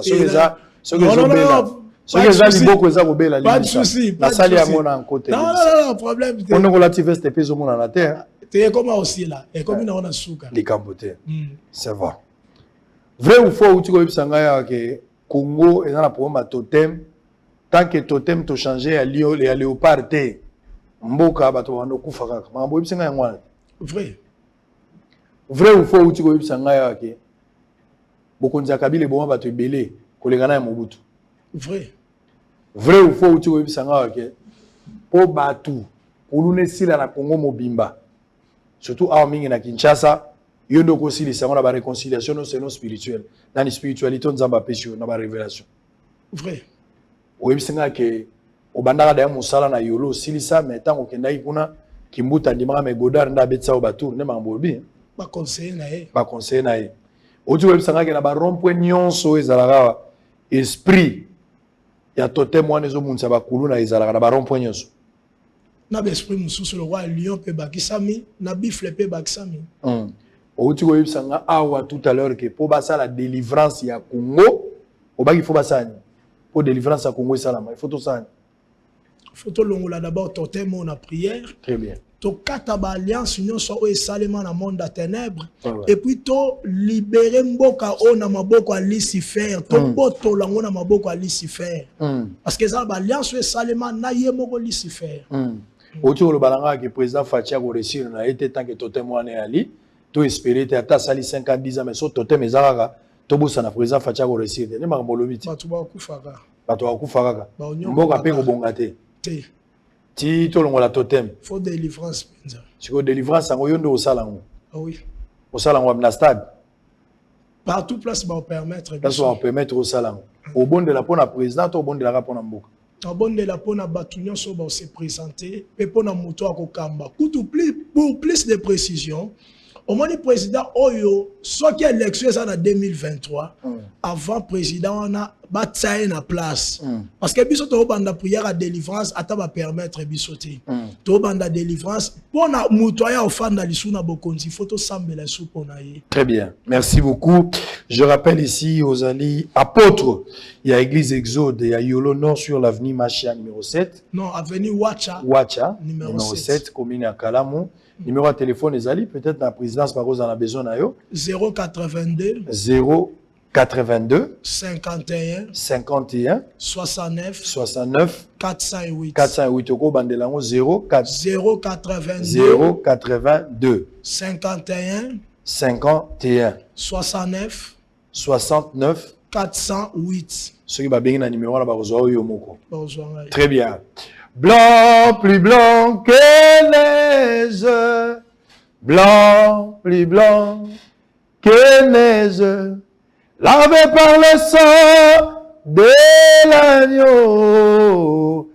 so eza so kezobela so eza liboko eza kobela limbisa na sali yango na côté
non problème
on ne relative este peso mona na terre
te koma aussi là et comme na ona suka
likambo te ça va vrai ou faux uti ko yebisanga ya ke Congo eza na problème totem tant que totem to changer ya lion ya léopard te mboka bato bando kufa kaka mambo yebisanga yango wana vrai ou faux uti ko yebisanga ya ke bokonzi ya kabila boma bato ebele kolekana ya Mobutu vrai ou faux uti ko yebisanga ya ke po batu ulune sila na Congo mobimba surtout awa mingi na Kinshasa yo ndo kosilisa ngo na ba réconciliation no seno spirituel na ni spiritualité nzamba pesio na ba révélation oyebisinga ke obandaka da ya mosala na yolo silisa mais tango kendaki kuna kimbuta ndimaka me godard nda betsa o batour ne mambo bi
ba conseiller
na ye oti oyebisanga ke na ba rond-point nyonso ezalaka esprit ya totem wana ezomonisa bakulu na ezalaka na ba rond-point nyonso
na ba esprit mususu le roi lion pe bakisami na bifle pe bakisami
oti oyebisanga awa tout à l'heure que pour basa la délivrance ya Congo obaki faut basani pour délivrance à Congo salama il faut tout ça
faut to longola d'abord totem on a prière
très bien
to kata ba alliance union so o salema na monde à ténèbres et puis to libérer mboka o na maboko à Lucifer to boto lango na maboko à Lucifer parce que ça ba alliance o salema na ye moko Lucifer
oti o balanga que président Fatia ko réussir na été tant que totem wana ali to espérer te ata sali 5 ans 10 ans mais so totem ezalaka to bosa na président Fatia ko réussir ne makambo lobiti
bato ba kufaka
mboka pe ko bonga te ti to longola totem
faut délivrance penza
siko délivrance ngo yondo osalango
oui
osalango na stade
partout place ba permettre
osalango au bon de la pona président au bon de la rapona mboka
au bon de la pona batu nyonso ba se présenter pe pona moto akokamba kutu pour plus de précision au moins le président Oyo, soit qu'il y a l'élection en 2023, avant président, on a bataille na place. Parce que biso to banda prière à délivrance, ata va permettre bisoté. To banda délivrance, pour na mutoya au fan d'alisou na bokonzi, faut to sambela sou ponaye.
Très bien, merci beaucoup. Je rappelle ici aux alliés apôtres, il y a église Exode, il y a Yolo Nord sur l'avenue Machia numéro 7.
Non, avenue Wacha.
Numéro 7, commune à Kalamou. Numéro de téléphone des alliés, peut-être la présidence par exemple, on a besoin de
082 51
69
408
au bandelango 082
51
69
408
ce qui va bien dans numéro là très bien. Blanc, plus blanc que neige, blanc, plus blanc que neige, lavé par le sang de l'agneau,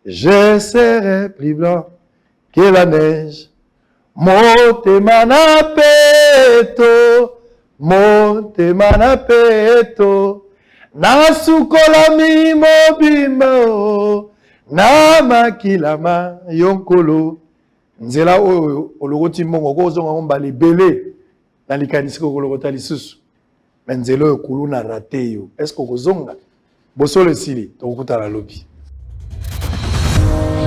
je serai plus blanc que la neige. Monte manapeto, nasukola mimobimbo. Na makilama yonkolo nzela oyo ologoti mbongo ko zonga ngomba libele na likanisiko kologota lisusu nzela oyo kulu na rate yo est-ce que kozonga bosolo sili tokuta la lobi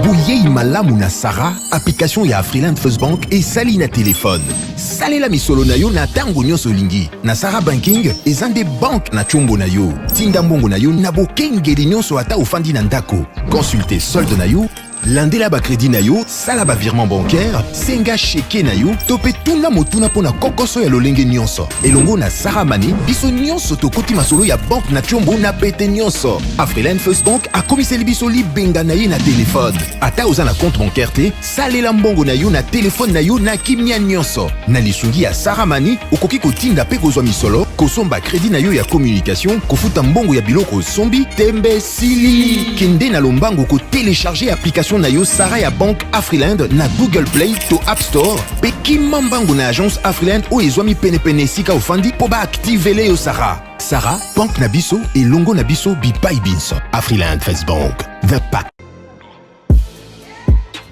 Bouyei malamu na Sara, application ya Afriland First Bank et sali na téléphone. Salela misolo na yo na tango nyonso lingi. Na Sara Banking, ezande bank na chombo na yo. Tinda mbongo na yo na bokengeli nyonso ata ofandi na ndako. Consultez solde na yo, landela ba crédit na yo, sala ba virement bancaire, senga cheke na yo, tope tuna motuna pona kokoso ya lolenge nyonso. Elongo na Sarah Mani, biso nyonso tokoti masolo ya banque na chombo na pete nyonso. Afriland First Bank a komiseli biso libenga na ye na téléphone. Ata oza na compte bancaire te, salela mbongo na yo na téléphone na yo na kimia nyonso. Na lisungi ya Sarah Mani, okoki kotinda pe kozwa misolo, kosomba crédit na yo ya communication, kofuta mbongo ya biloko sombi, tembe sili. Kende na lombango ko télécharger application na yo Sarah ya Banque Afriland na Google Play to App Store. Pe kimambango na agence Afriland o ezwami pene sika ofandi po ba activer yo Sarah. Sarah, Banque na biso et longo na biso bipai binso. Afriland First Bank, the pack.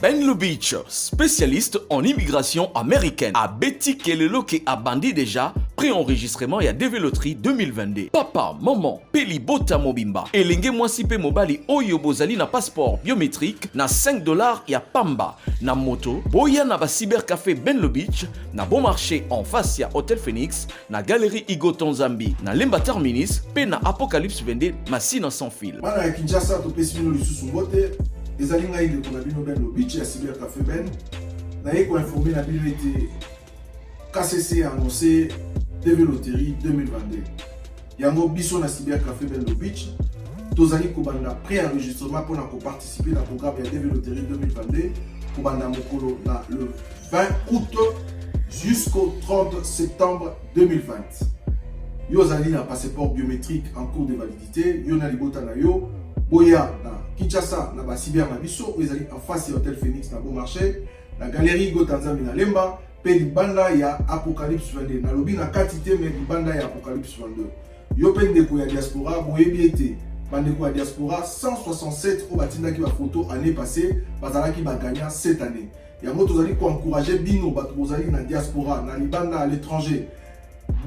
Ben Lubitsch, spécialiste en immigration américaine, a Betty Kelelo qui a bandi déjà pré-enregistrement et à déveloterie 2022. Papa, maman, Peli Bota Mobimba, Elenge Mwasipe Mobali Oyo Bozali na passeport biométrique na $5 ya Pamba, na moto, Boya na ba cybercafé Ben Lubitsch, na bon marché en face ya Hotel Phoenix, na galerie Igo Tonzambi, na Lemba Terminis, pe na Apocalypse Vende, Massina sans fil.
Mana ya Kinshasa to pesino lisusu mbote. ezali ngai ndeko na bino Ben Lubitsch ya cybercafé Ben naye koinforme na bino ete KCC a annoncé DV Loterie 2022 yango biso na cybercafé Ben Lubitsch tozali kobanda pré-enregistrement mpona koparticiper na programme ya DV Loterie 2022 kobanda mokolo na le 20 août jusqu'au 30 septembre 2020 yo ozali na passeport biométrique en cours de validité yo na libota na yo Boya na Kinshasa na ba cyber na biso ezali en face ya Hotel Phoenix na bon marché na galerie Igo Tonzambi na Lemba pe libanda ya Apocalypse 22 na lobi na quantité mais libanda ya Apocalypse 22 yo pe ndeko ya diaspora boyebi ete bandeko ya diaspora 167 o batindaki ba photo année passée bazalaki ba gagnant cette année yango tozali ko encourager bino bato bozali na diaspora na libanda à l'étranger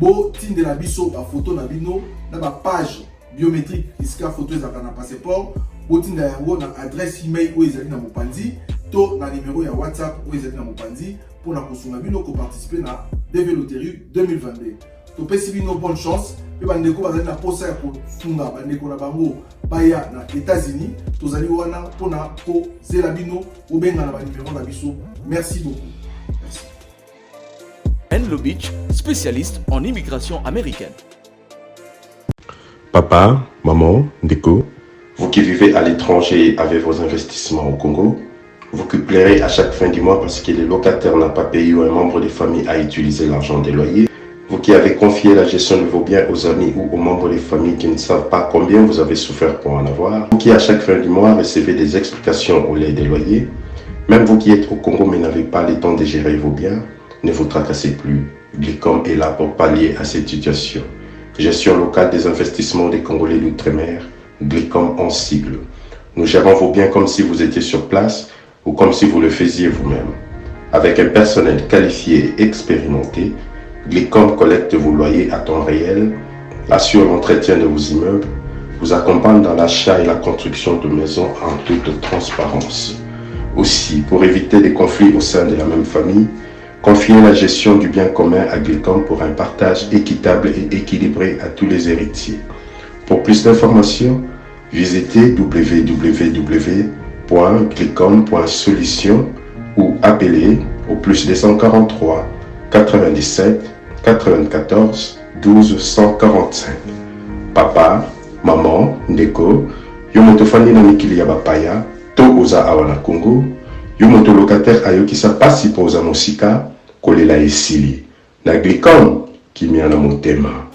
bo tindela biso ba photo na bino na ba page biométrique iska photo ezaka na passeport botinda yango na adresse email oyo ezali na mopanzi to na numéro ya WhatsApp oyo ezali na mopanzi mpona kosunga bino koparticiper na DV Loterie 2022 topesi bino bonne chance pe bandeko bazali na posa ya kosunga bandeko na bango baya na États-Unis tozali wana mpona kozela bino obenga na banimero na biso. Merci beaucoup. Merci.
Ben Lubitsch, spécialiste en immigration américaine.
Papa, maman, Ndeko, vous qui vivez à l'étranger avec vos investissements au Congo, vous qui pleurez à chaque fin du mois parce que le locataire n'a pas payé ou un membre de famille a utilisé l'argent des loyers, vous qui avez confié la gestion de vos biens aux amis ou aux membres des familles qui ne savent pas combien vous avez souffert pour en avoir, vous qui à chaque fin du mois recevez des explications au lait des loyers, même vous qui êtes au Congo mais n'avez pas le temps de gérer vos biens, ne vous tracassez plus. Glicom est là pour pallier à cette situation. Gestion locale des investissements des Congolais d'outre-mer, Glicom en sigle. Nous gérons vos biens comme si vous étiez sur place ou comme si vous le faisiez vous-même. Avec un personnel qualifié et expérimenté, Glicom collecte vos loyers à temps réel, assure l'entretien de vos immeubles, vous accompagne dans l'achat et la construction de maisons en toute transparence. Aussi, pour éviter des conflits au sein de la même famille, confiez la gestion du bien commun à Glicom pour un partage équitable et équilibré à tous les héritiers. Pour plus d'informations, visitez www.glicom.solution ou appelez au plus 243 97 94 12 145. Papa, maman, Ndeko, yo motofani na mikili ya bapaya, to oza awa na Congo, yo moto locataire ayokisa pasi po oza mosika, kolela esili. Na Glicom, kimia na motema.